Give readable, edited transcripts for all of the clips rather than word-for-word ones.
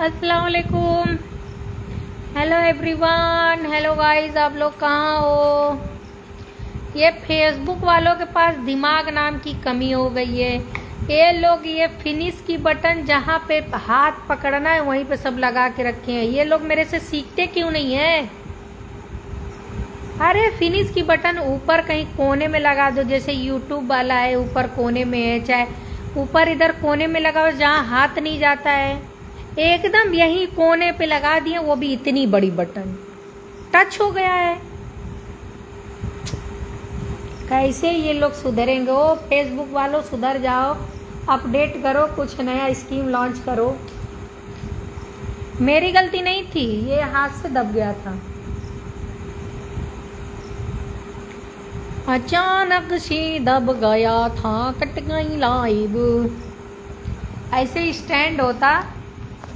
अस्सलाम वालेकुम। Hello everyone, hello guys, आप लोग कहाँ हो? ये फेसबुक वालों के पास दिमाग नाम की कमी हो गई है। ये लोग ये फिनिश की बटन जहाँ पे हाथ पकड़ना है वहीं पे सब लगा के रखे हैं। ये लोग मेरे से सीखते क्यों नहीं है? अरे फिनिश की बटन ऊपर कहीं कोने में लगा दो, जैसे यूट्यूब वाला है ऊपर कोने में है, चाहे ऊपर इधर कोने में लगाओ जहाँ हाथ नहीं जाता है। एकदम यही कोने पे लगा दिए, वो भी इतनी बड़ी बटन टच हो गया है। कैसे ये लोग सुधरेंगे? ओ फेसबुक वालों, सुधर जाओ, अपडेट करो, कुछ नया स्कीम लॉन्च करो। मेरी गलती नहीं थी, ये हाथ से दब गया था। अचानक से दब गया था, कट गई लाइव। ऐसे ही स्टैंड होता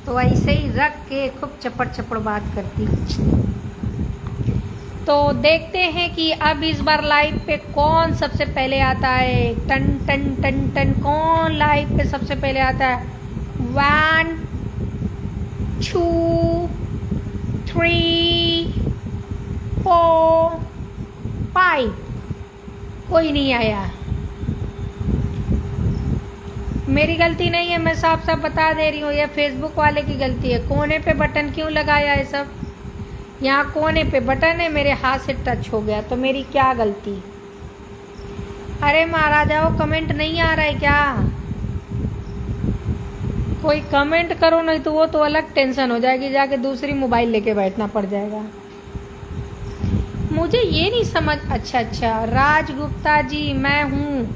तो ऐसे ही रख के खूब चपड़ चपड़ बात करती। तो देखते हैं कि अब इस बार लाइव पे कौन सबसे पहले आता है। टन टन टन टन, कौन लाइव पे सबसे पहले आता है? 1 2 3 4 5। कोई नहीं आया। मेरी गलती नहीं है, मैं साफ साफ बता दे रही हूँ, ये फेसबुक वाले की गलती है। कोने पे बटन क्यों लगाया है सब? यहाँ कोने पे बटन है, मेरे हाथ से टच हो गया, तो मेरी क्या गलती? अरे महाराजाओं, कमेंट नहीं आ रहा है क्या? कोई कमेंट करो, नहीं तो वो तो अलग टेंशन हो जाएगी, जाके दूसरी मोबाइल लेके बैठना पड़ जाएगा। मुझे ये नहीं समझ। अच्छा, राज गुप्ता जी मैं हूँ।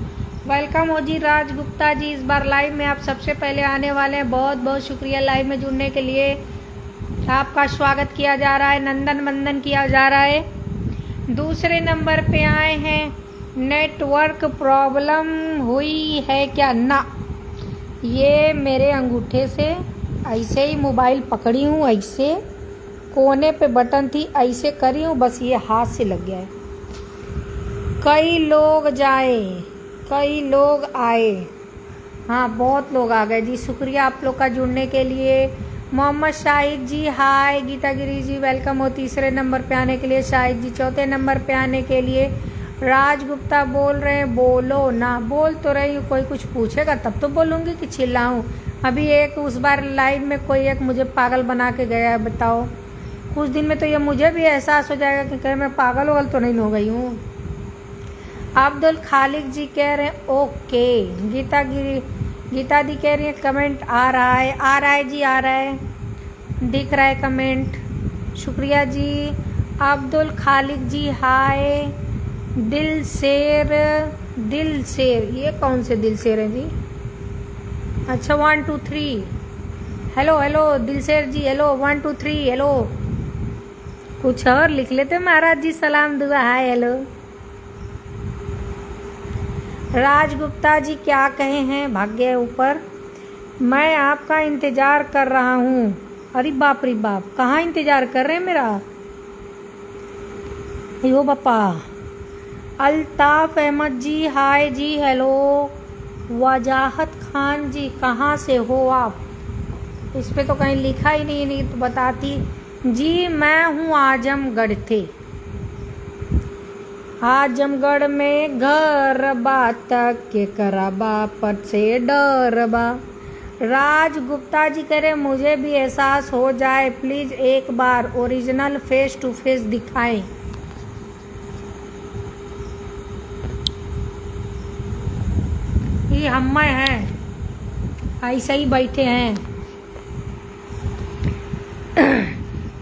वेलकम हो जी राज गुप्ता जी, इस बार लाइव में आप सबसे पहले आने वाले हैं। बहुत बहुत शुक्रिया लाइव में जुड़ने के लिए। आपका स्वागत किया जा रहा है, नंदन वंदन किया जा रहा है। दूसरे नंबर पे आए हैं। नेटवर्क प्रॉब्लम हुई है क्या? ना, ये मेरे अंगूठे से ऐसे ही मोबाइल पकड़ी हूँ, ऐसे कोने पे बटन थी, ऐसे करी हूँ, बस ये हाथ से लग गया है। कई लोग जाए, कई लोग आए। हाँ, बहुत लोग आ गए जी। शुक्रिया आप लोग का जुड़ने के लिए। मोहम्मद शाहिद जी हाय। गीता गिरी जी वेलकम हो तीसरे नंबर पे आने के लिए। शाहिद जी चौथे नंबर पे आने के लिए। राज गुप्ता बोल रहे हैं, बोलो ना। बोल तो रही हूँ, कोई कुछ पूछेगा तब तो बोलूँगी कि चिल्लाऊँ। अभी एक उस बार लाइव में कोई एक मुझे पागल बना के गया है, बताओ। कुछ दिन में तो ये मुझे भी एहसास हो जाएगा कि कहीं मैं पागल वगल तो नहीं हो गई हूँ। अब्दुल खालिक जी कह रहे हैं ओके। गीता दी कह रही है कमेंट आ रहा है जी, आ रहा है, दिख रहा है कमेंट। शुक्रिया जी। अब्दुल खालिक जी हाय। दिल शेर, ये कौन से दिल शेर है जी? अच्छा 1 2 3। हेलो दिल शेर जी, हेलो 1 2 3 हेलो। कुछ और लिख लेते महाराज जी, सलाम दुआ हाय हेलो। राज गुप्ता जी क्या कहे हैं? भाग गए ऊपर। मैं आपका इंतजार कर रहा हूँ। अरे बाप रे बाप, कहाँ इंतजार कर रहे हैं मेरा? यो बापा। अल्ताफ अहमद जी हाय जी हेलो। वजाहत खान जी कहाँ से हो आप? इस पे तो कहीं लिखा ही नहीं तो बताती जी। मैं हूँ आजमगढ़ थे। आजमगढ़ में घर बात के कराबा पर से डरबा। राज गुप्ता जी कह रहे मुझे भी एहसास हो जाए, प्लीज एक बार ओरिजिनल फेस टू फेस दिखाएं। ये हम हैं, ऐसे ही बैठे हैं।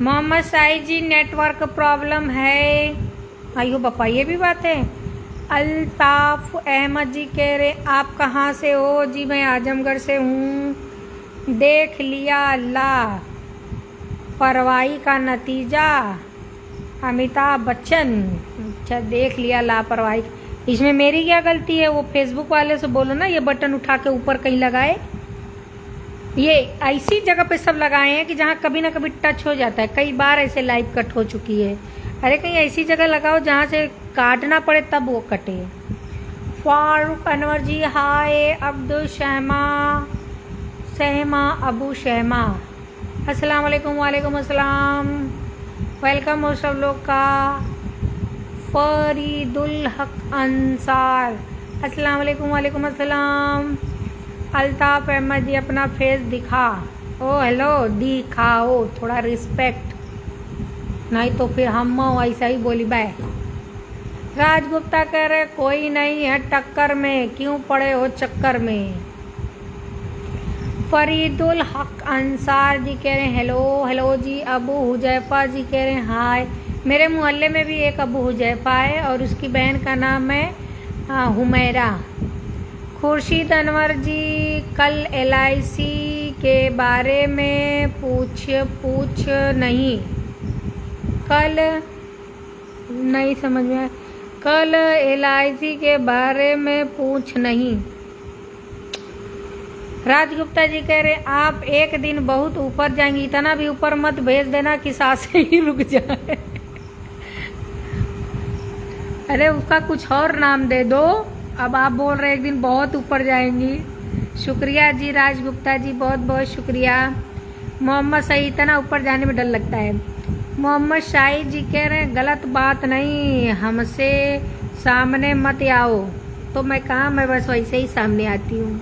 मोहम्मद साहिद जी नेटवर्क प्रॉब्लम है। आइयो बापा, ये भी बात है। अल्ताफ अहमद जी कह रहे आप कहाँ से हो? जी मैं आजमगढ़ से हूँ। देख लिया लापरवाही का नतीजा, अमिताभ बच्चन। अच्छा, देख लिया लापरवाही। इसमें मेरी क्या गलती है? वो फेसबुक वाले से बोलो ना, ये बटन उठा के ऊपर कहीं लगाए। ये ऐसी जगह पे सब लगाए हैं कि जहाँ कभी ना कभी टच हो जाता है। कई बार ऐसे लाइव कट हो चुकी है। अरे कहीं ऐसी जगह लगाओ जहाँ से काटना पड़े तब वो कटे। फारूक अनवर जी हाय। अब्दुल शहमा अबू शहमा अस्सलाम वालेकुम, वालेकुम अस्सलाम। वेलकम हो सब लोग का। फरीदुल हक अंसार, अस्सलाम वालेकुम, वालेकुम अस्सलाम। अल्ताफ अहमद जी अपना फेस दिखा। ओ हेलो, दिखाओ थोड़ा रिस्पेक्ट, नहीं तो फिर हम ऐसा ही बोली बाय। राज गुप्ता कह रहे कोई नहीं है टक्कर में, क्यों पड़े हो चक्कर में। फरीदुल हक अंसार जी कह रहे हैं हेलो हेलो जी। अबू हुजैफा जी कह रहे हैं हाय। मेरे मोहल्ले में भी एक अबू हुजैफा है और उसकी बहन का नाम है हुमैरा। खुर्शीद अनवर जी कल LIC के बारे में पूछ नहीं, कल नहीं समझ में आया। कल LIC के बारे में पूछ नहीं। राजगुप्ता जी कह रहे आप एक दिन बहुत ऊपर जाएंगी, इतना भी ऊपर मत भेज देना कि सांसें ही रुक जाए। अरे उसका कुछ और नाम दे दो। अब आप बोल रहे एक दिन बहुत ऊपर जाएंगी। शुक्रिया जी राजगुप्ता जी, बहुत बहुत शुक्रिया। मोहम्मद सही, इतना ऊपर जाने में डर लगता है। मोहम्मद शाहिद जी कह रहे हैं गलत बात नहीं, हमसे सामने मत आओ। तो मैं कहाँ, मैं बस वैसे ही सामने आती हूँ।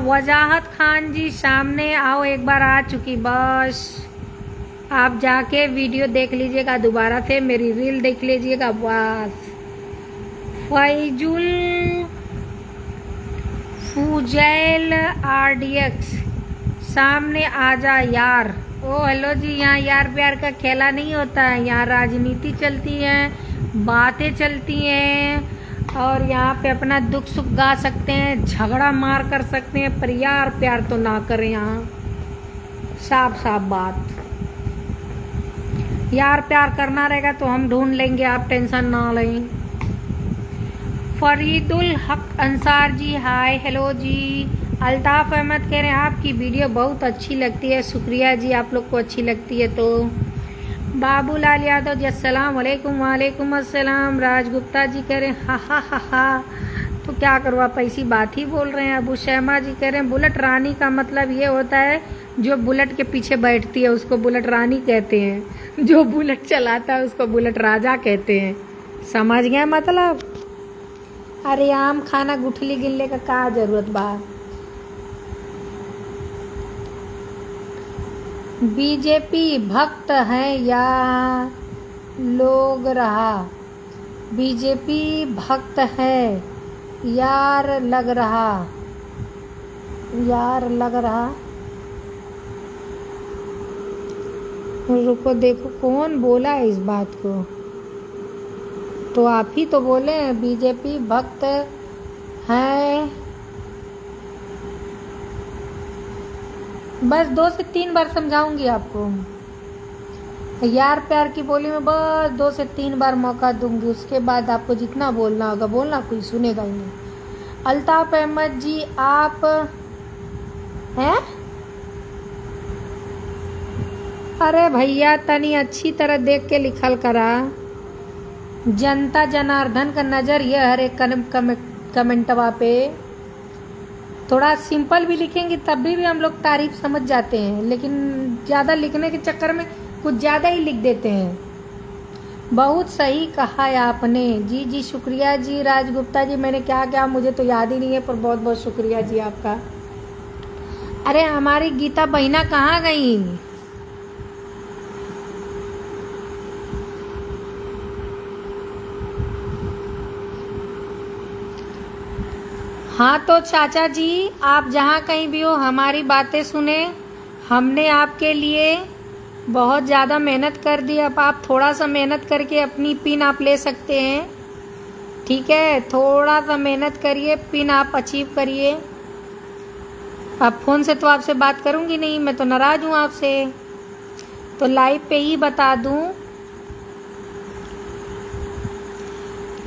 वजाहत खान जी सामने आओ, एक बार आ चुकी बस। आप जाके वीडियो देख लीजिएगा दोबारा से, मेरी रील देख लीजिएगा बस। फैजुल फुजैल RDX सामने आ जा यार। ओ हेलो जी, यहाँ यार प्यार का खेला नहीं होता है, यहाँ राजनीति चलती है, बातें चलती हैं और यहाँ पे अपना दुख सुख गा सकते हैं, झगड़ा मार कर सकते हैं, पर यार प्यार तो ना करें यहाँ। साफ साफ बात, यार प्यार करना रहेगा तो हम ढूंढ लेंगे, आप टेंशन ना लें। फरीदुल हक अंसार जी हाय हेलो जी। अल्ताफ अहमद कह रहे हैं आपकी वीडियो बहुत अच्छी लगती है। शुक्रिया जी, आप लोग को अच्छी लगती है तो। बाबूलाल यादव जी अस्सलाम वालेकुम, वालेकुम अस्सलाम। राजगुप्ता जी कह रहे हैं हा हा हा हा, तो क्या करूँ, आप ऐसी बात ही बोल रहे हैं। अबू शहमा जी कह रहे हैं बुलेट रानी का मतलब ये होता है जो बुलेट के पीछे बैठती है उसको बुलेट रानी कहते हैं, जो बुलेट चलाता है उसको बुलेट राजा कहते हैं। समझ गए मतलब। अरे आम खाना गुठली गिनने का क्या जरूरत बा। बीजेपी भक्त है या लोग रहा, बीजेपी भक्त है यार लग रहा, यार लग रहा। रुको देखो कौन बोला है इस बात को, तो आप ही तो बोले बीजेपी भक्त है। बस 2 से 3 बार समझाऊंगी आपको, यार प्यार की बोली में बस 2 से 3 बार मौका दूंगी, उसके बाद आपको जितना बोलना होगा बोलना, कोई सुनेगा ही नहीं। अल्ताफ अहमद जी आप हैं? अरे भैया तनी अच्छी तरह देख के लिखल करा, जनता जनार्दन का नज़र यह हर एक कमेंटवा पे। थोड़ा सिंपल भी लिखेंगे तब भी हम लोग तारीफ समझ जाते हैं, लेकिन ज़्यादा लिखने के चक्कर में कुछ ज़्यादा ही लिख देते हैं। बहुत सही कहा है आपने जी। जी शुक्रिया जी राजगुप्ता जी, मैंने क्या क्या मुझे तो याद ही नहीं है, पर बहुत बहुत शुक्रिया जी आपका। अरे हमारी गीता बहिना कहाँ गई? हाँ तो चाचा जी आप जहाँ कहीं भी हो हमारी बातें सुने। हमने आपके लिए बहुत ज़्यादा मेहनत कर दी, अब आप थोड़ा सा मेहनत करके अपनी पिन आप ले सकते हैं, ठीक है? थोड़ा सा मेहनत करिए, पिन आप अचीव करिए। अब फ़ोन से तो आपसे बात करूँगी नहीं, मैं तो नाराज़ हूँ आपसे, तो लाइव पे ही बता दूँ।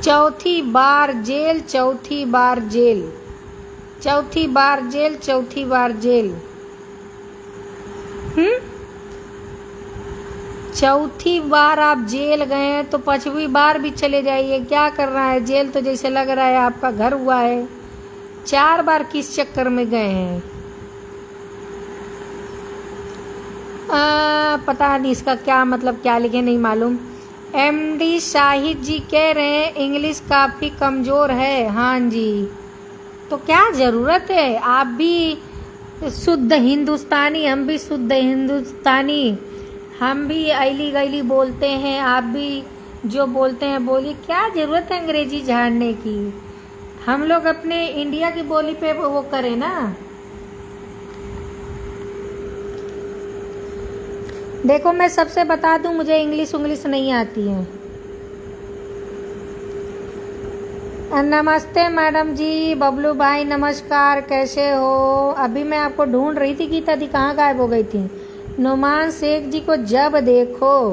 चौथी बार जेल, चौथी बार जेल, चौथी बार जेल, चौथी बार जेल। चौथी बार आप जेल गए हैं तो 5वीं बार भी चले जाइए, क्या कर रहा है? जेल तो जैसे लग रहा है आपका घर हुआ है। 4 बार किस चक्कर में गए हैं? पता नहीं इसका क्या मतलब, क्या लिखे नहीं मालूम। एमडी शाहिद जी कह रहे हैं इंग्लिश काफ़ी कमज़ोर है। हाँ जी, तो क्या ज़रूरत है, आप भी शुद्ध हिंदुस्तानी, हम भी शुद्ध हिंदुस्तानी, हम भी अली गली बोलते हैं, आप भी जो बोलते हैं बोलिए, क्या ज़रूरत है अंग्रेजी झाड़ने की। हम लोग अपने इंडिया की बोली पे वो करें ना। देखो मैं सबसे बता दूं, मुझे इंग्लिश नहीं आती है। नमस्ते मैडम जी, बबलू भाई नमस्कार, कैसे हो? अभी मैं आपको ढूंढ रही थी, गीता दी कहाँ गायब हो गई थी। नुमान शेख जी को जब देखो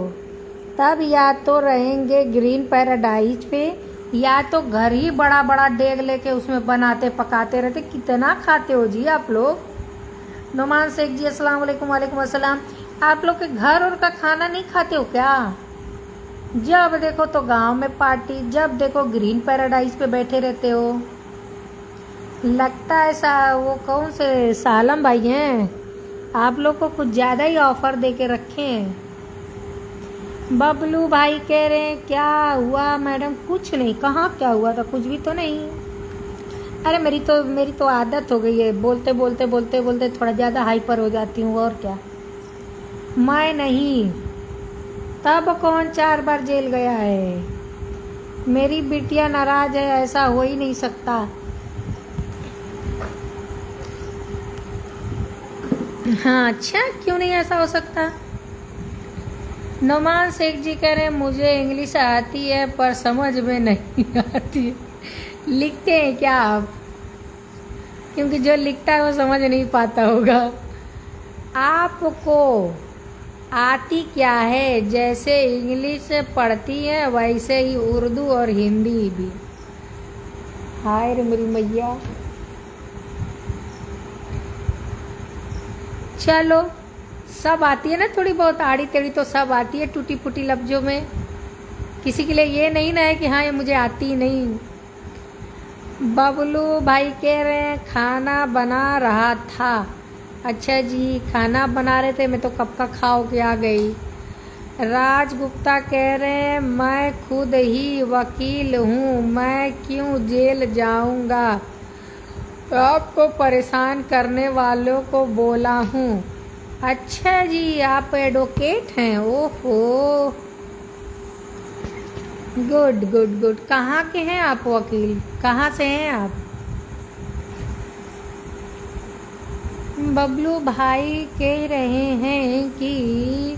तब या तो रहेंगे ग्रीन पैराडाइज पे, या तो घर ही बड़ा बड़ा डेग लेके उसमें बनाते पकाते रहते। कितना खाते हो जी आप लोग। नुमान शेख जी अस्सलाम वालेकुम। वालेकुम अस्सलाम। आप लोग के घर और का खाना नहीं खाते हो क्या? जब देखो तो गांव में पार्टी, जब देखो ग्रीन पैराडाइज पे बैठे रहते हो। लगता है वो कौन से सालम भाई हैं, आप लोग को कुछ ज़्यादा ही ऑफर दे के रखे हैं। बबलू भाई कह रहे हैं क्या हुआ मैडम? कुछ नहीं, कहाँ क्या हुआ था, कुछ भी तो नहीं। अरे मेरी तो आदत हो गई है, बोलते बोलते थोड़ा ज़्यादा हाइपर हो जाती हूँ, और क्या। मैं नहीं, तब कौन 4 बार जेल गया है। मेरी बिटिया नाराज है, ऐसा हो ही नहीं सकता। हाँ अच्छा, क्यों नहीं ऐसा हो सकता। नुमान शेख जी कह रहे हैं मुझे इंग्लिश आती है पर समझ में नहीं आती है। लिखते हैं क्या आप? क्योंकि जो लिखता है वो समझ नहीं पाता होगा। आपको आती क्या है? जैसे इंग्लिश पढ़ती है वैसे ही उर्दू और हिंदी भी। हाय रे मेरी मैया। चलो, सब आती है ना, थोड़ी बहुत आड़ी टेढ़ी तो सब आती है, टूटी फूटी लफ्जों में। किसी के लिए ये नहीं ना है कि हाँ ये मुझे आती नहीं। बबलू भाई कह रहे हैं खाना बना रहा था। अच्छा जी, खाना बना रहे थे, मैं तो कब का खा के आ गई। राज गुप्ता कह रहे हैं मैं खुद ही वकील हूँ, मैं क्यों जेल जाऊँगा, आपको परेशान करने वालों को बोला हूँ। अच्छा जी, आप एडवोकेट हैं? ओहो, गुड गुड गुड। कहाँ के हैं आप वकील, कहाँ से हैं आप? बबलू भाई कह रहे हैं कि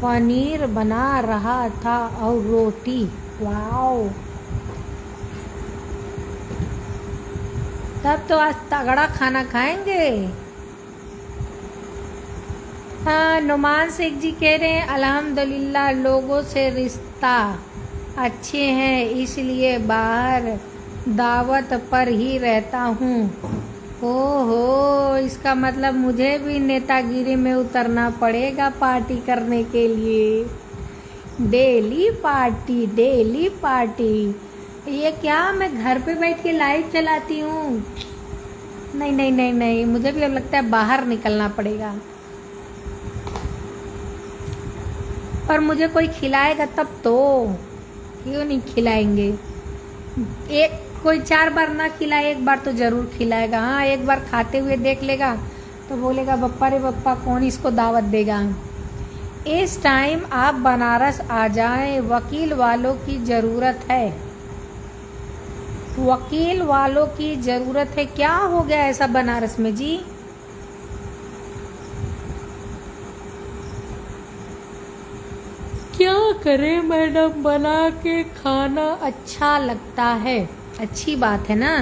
पनीर बना रहा था और रोटी। वाओ, तब तो आज तगड़ा खाना खाएंगे। हाँ, नुमान शेख जी कह रहे हैं अल्हम्दुलिल्लाह लोगों से रिश्ता अच्छे हैं, इसलिए बाहर दावत पर ही रहता हूँ। ओहो, इसका मतलब मुझे भी नेतागिरी में उतरना पड़ेगा पार्टी करने के लिए। Daily party daily party. ये क्या, मैं घर पे बैठ के लाइव चलाती हूँ? नहीं नहीं नहीं नहीं, मुझे भी अब लगता है बाहर निकलना पड़ेगा। पर मुझे कोई खिलाएगा तब तो, क्यों नहीं खिलाएंगे। एक कोई 4 बार ना खिलाए, एक बार तो ज़रूर खिलाएगा। हाँ, एक बार खाते हुए देख लेगा तो बोलेगा बप्पा रे बप्पा, कौन इसको दावत देगा। इस टाइम आप बनारस आ जाएं, वकील वालों की ज़रूरत है, वकील वालों की ज़रूरत है। क्या हो गया ऐसा बनारस में जी? क्या करें मैडम, बना के खाना अच्छा लगता है, अच्छी बात है ना।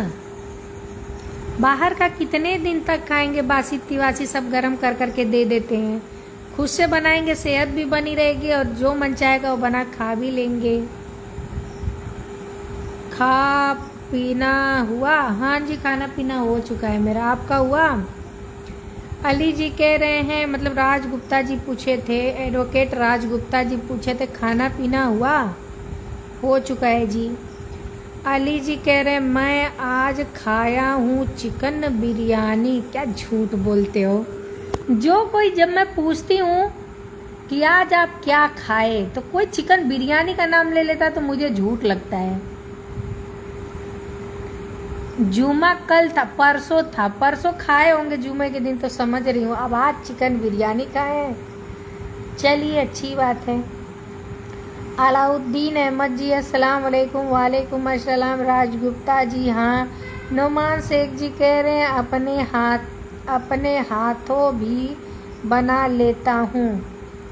बाहर का कितने दिन तक खाएंगे, बासी तिवासी सब गरम कर करके दे देते हैं। खुद से बनाएंगे, सेहत भी बनी रहेगी और जो मन चाहेगा वो बना खा भी लेंगे। खा पीना हुआ? हाँ जी, खाना पीना हो चुका है मेरा, आपका हुआ? अली जी कह रहे हैं, मतलब राज गुप्ता जी पूछे थे, एडवोकेट राज गुप्ता जी पूछे थे खाना पीना हुआ? हो चुका है जी। अली जी कह रहे हैं मैं आज खाया हूँ चिकन बिरयानी। क्या झूठ बोलते हो। जो कोई, जब मैं पूछती हूँ कि आज आप क्या खाए, तो कोई चिकन बिरयानी का नाम ले लेता तो मुझे झूठ लगता है। जुमा कल था, परसों था, परसों खाए होंगे जुमे के दिन तो समझ रही हूँ, अब आज चिकन बिरयानी खाए। चलिए अच्छी बात है। अलाउद्दीन अहमद जी अस्सलाम वालेकुम। वालेकुम अस्सलाम। राज गुप्ता जी हाँ। नुमान शेख जी कह रहे हैं अपने हाथों भी बना लेता हूँ।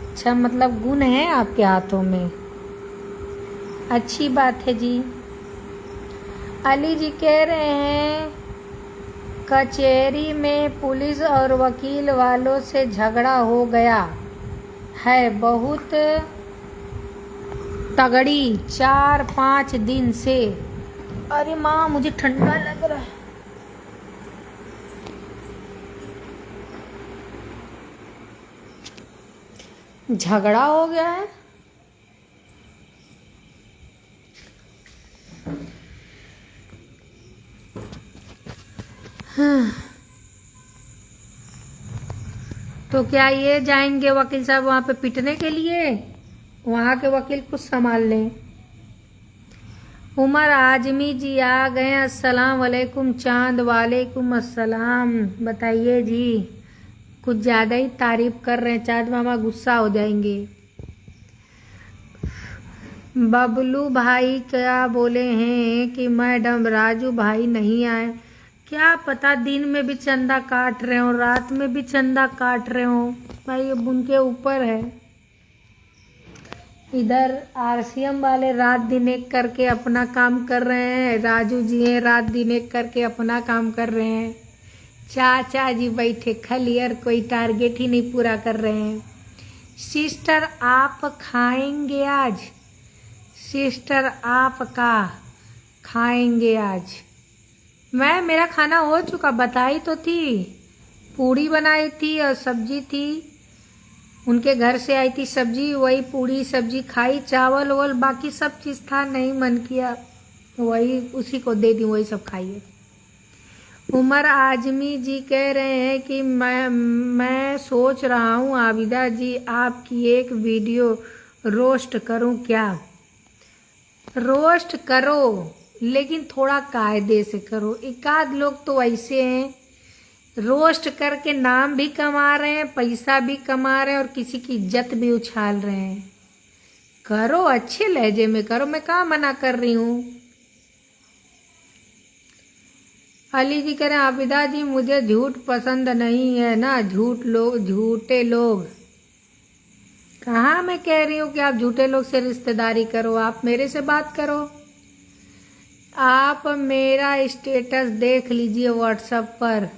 अच्छा, मतलब गुण है आपके हाथों में, अच्छी बात है जी। अली जी कह रहे हैं कचहरी में पुलिस और वकील वालों से झगड़ा हो गया है, बहुत तगड़ी, 4-5 दिन से। अरे माँ मुझे ठंडा लग रहा है। झगड़ा हो गया है। हाँ। तो क्या ये जाएंगे वकील साहब वहां पे पिटने के लिए? वहां के वकील कुछ संभाल लें। उमर आजमी जी आ गए। अस्सलाम वालेकुम। चांद वालेकुम अस्सलाम। बताइए जी, कुछ ज़्यादा ही तारीफ कर रहे हैं, चांद मामा गुस्सा हो जाएंगे। बबलू भाई क्या बोले हैं कि मैडम राजू भाई नहीं आए। क्या पता दिन में भी चंदा काट रहे हो, रात में भी चंदा काट रहे हो, भाई अब उनके ऊपर है। इधर आरसीएम वाले रात दिन एक करके अपना काम कर रहे हैं, राजू जी हैं रात दिन एक करके अपना काम कर रहे हैं, चाचा जी बैठे खलियर कोई टारगेट ही नहीं पूरा कर रहे हैं। सिस्टर आप खाएंगे आज? सिस्टर आपका खाएंगे आज? मेरा खाना हो चुका, बताई तो थी। पूड़ी बनाई थी और सब्जी थी, उनके घर से आई थी सब्जी, वही पूड़ी सब्जी खाई, चावल वल बाकी सब चीज़ था, नहीं मन किया वही उसी को दे दी, वही सब खाइए। उमर आजमी जी कह रहे हैं कि मैं सोच रहा हूँ आबिदा जी आपकी एक वीडियो रोस्ट करूँ क्या? रोस्ट करो, लेकिन थोड़ा कायदे से करो। एकाध लोग तो ऐसे हैं रोस्ट करके नाम भी कमा रहे हैं, पैसा भी कमा रहे हैं और किसी की इज्जत भी उछाल रहे हैं। करो अच्छे लहजे में करो, मैं कहाँ मना कर रही हूँ। अली जी कह रहे हैं आबिदा जी मुझे झूठ पसंद नहीं है ना, झूठे लोग। कहाँ मैं कह रही हूँ कि आप झूठे लोग से रिश्तेदारी करो, आप मेरे से बात करो। आप मेरा स्टेटस देख लीजिए व्हाट्सएप पर।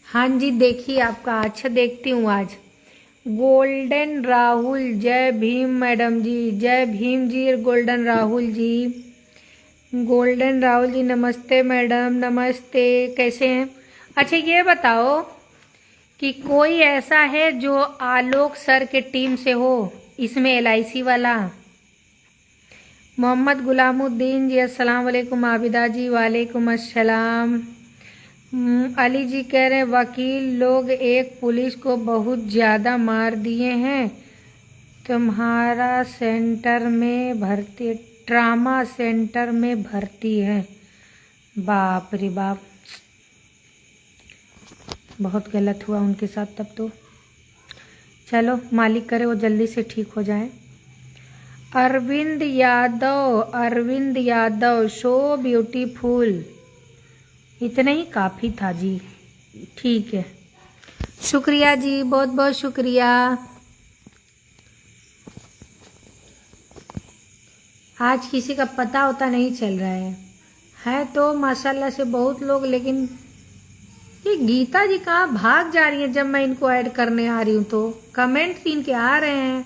हाँ जी देखिए आपका, अच्छा देखती हूँ आज। गोल्डन राहुल, जय भीम मैडम जी, जय भीम जी। गोल्डन राहुल जी, गोल्डन राहुल जी नमस्ते मैडम, नमस्ते, कैसे हैं? अच्छा ये बताओ कि कोई ऐसा है जो आलोक सर के टीम से हो इसमें, LIC वाला? मोहम्मद गुलामुद्दीन जी अस्सलाम वालेकुम। आबिदा जी वालेकुम अस्सलाम। अली जी कह रहे हैं वकील लोग एक पुलिस को बहुत ज़्यादा मार दिए हैं, तुम्हारा सेंटर में भर्ती, ट्रामा सेंटर में भर्ती है। बाप रे बाप, बहुत गलत हुआ उनके साथ तब तो। चलो मालिक करे वो जल्दी से ठीक हो जाए। अरविंद यादव सो ब्यूटीफुल, इतना ही काफ़ी था जी। ठीक है, शुक्रिया जी, बहुत बहुत शुक्रिया। आज किसी का पता होता नहीं चल रहा है तो माशाल्लाह से बहुत लोग, लेकिन ये गीता जी कहाँ भाग जा रही हैं जब मैं इनको ऐड करने आ रही हूँ तो कमेंट इनके आ रहे हैं।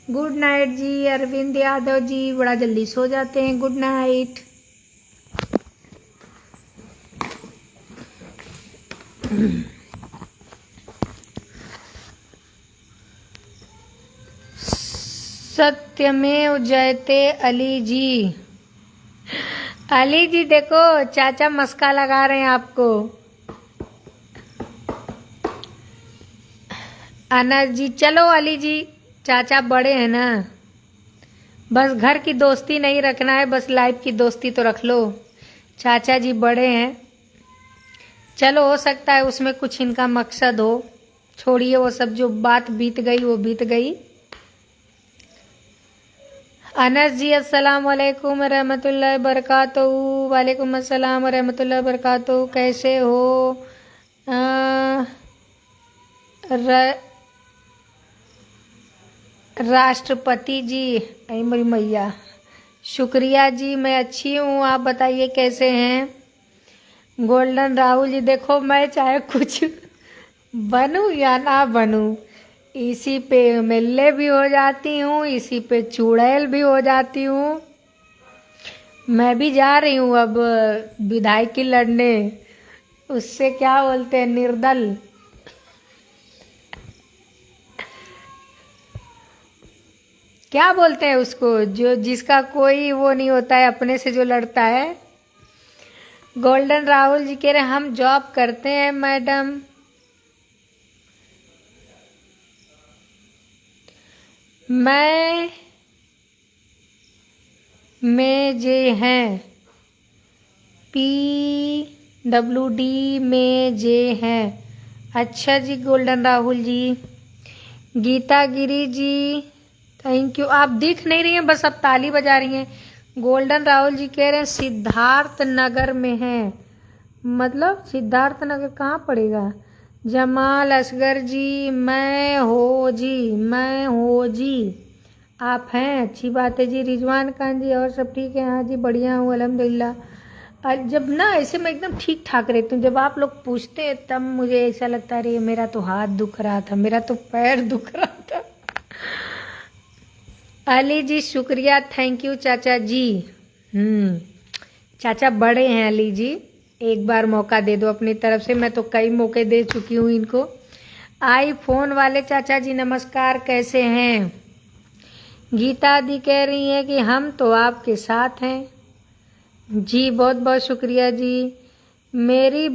गुड नाइट जी अरविंद यादव जी, बड़ा जल्दी सो जाते हैं, गुड नाइट। सत्यमेव जयते अली जी। अली जी देखो चाचा मस्का लगा रहे हैं आपको। अनस जी चलो अली जी चाचा बड़े हैं ना, बस घर की दोस्ती नहीं रखना है, बस लाइफ की दोस्ती तो रख लो। चाचा जी बड़े हैं, चलो हो सकता है उसमें कुछ इनका मकसद हो। छोड़िए वो सब, जो बात बीत गई वो बीत गई। अनस जी अस्सलाम वालेकुम रहमतुल्लाहि बरकातहू। वालेकुम अस्सलाम रहमतुल्लाहि बरकातहू। कैसे हो? राष्ट्रपति जी, आई मेरी मैया, शुक्रिया जी, मैं अच्छी हूँ, आप बताइए कैसे हैं? गोल्डन राहुल जी, देखो मैं चाहे कुछ बनूं या ना बनूं, इसी पे एमएलए भी हो जाती हूँ, इसी पे चुड़ैल भी हो जाती हूँ। मैं भी जा रही हूँ अब विधायकी लड़ने, उससे क्या बोलते हैं, निर्दल। क्या बोलते हैं उसको, जो जिसका कोई वो नहीं होता है, अपने से जो लड़ता है। गोल्डन राहुल जी कह रहे हम जॉब करते हैं मैडम। में जे हैं, PWD में जे हैं। अच्छा जी golden Rahul ji. Geeta Giri ji, thank you. आप दिख नहीं रही हैं, बस अब ताली बजा रही हैं। गोल्डन राहुल जी कह रहे हैं सिद्धार्थ नगर में है, मतलब सिद्धार्थ नगर कहाँ पड़ेगा? जमाल असगर जी, मैं हो जी, आप हैं, अच्छी बात है जी। रिजवान खान जी, और सब ठीक है? हाँ जी बढ़िया हूँ अल्हम्दुलिल्लाह। जब ना ऐसे मैं एकदम ठीक ठाक रहती हूँ, जब आप लोग पूछते हैं तब मुझे ऐसा लगता है अरे मेरा तो हाथ दुख रहा था, मेरा तो पैर दुख रहा था। अली जी शुक्रिया, थैंक यू चाचा जी। चाचा बड़े हैं अली जी, एक बार मौका दे दो अपनी तरफ से, मैं तो कई मौके दे चुकी हूँ इनको। आईफोन वाले चाचा जी नमस्कार, कैसे हैं? गीता दी कह रही हैं कि हम तो आपके साथ हैं जी, बहुत बहुत शुक्रिया जी। मेरी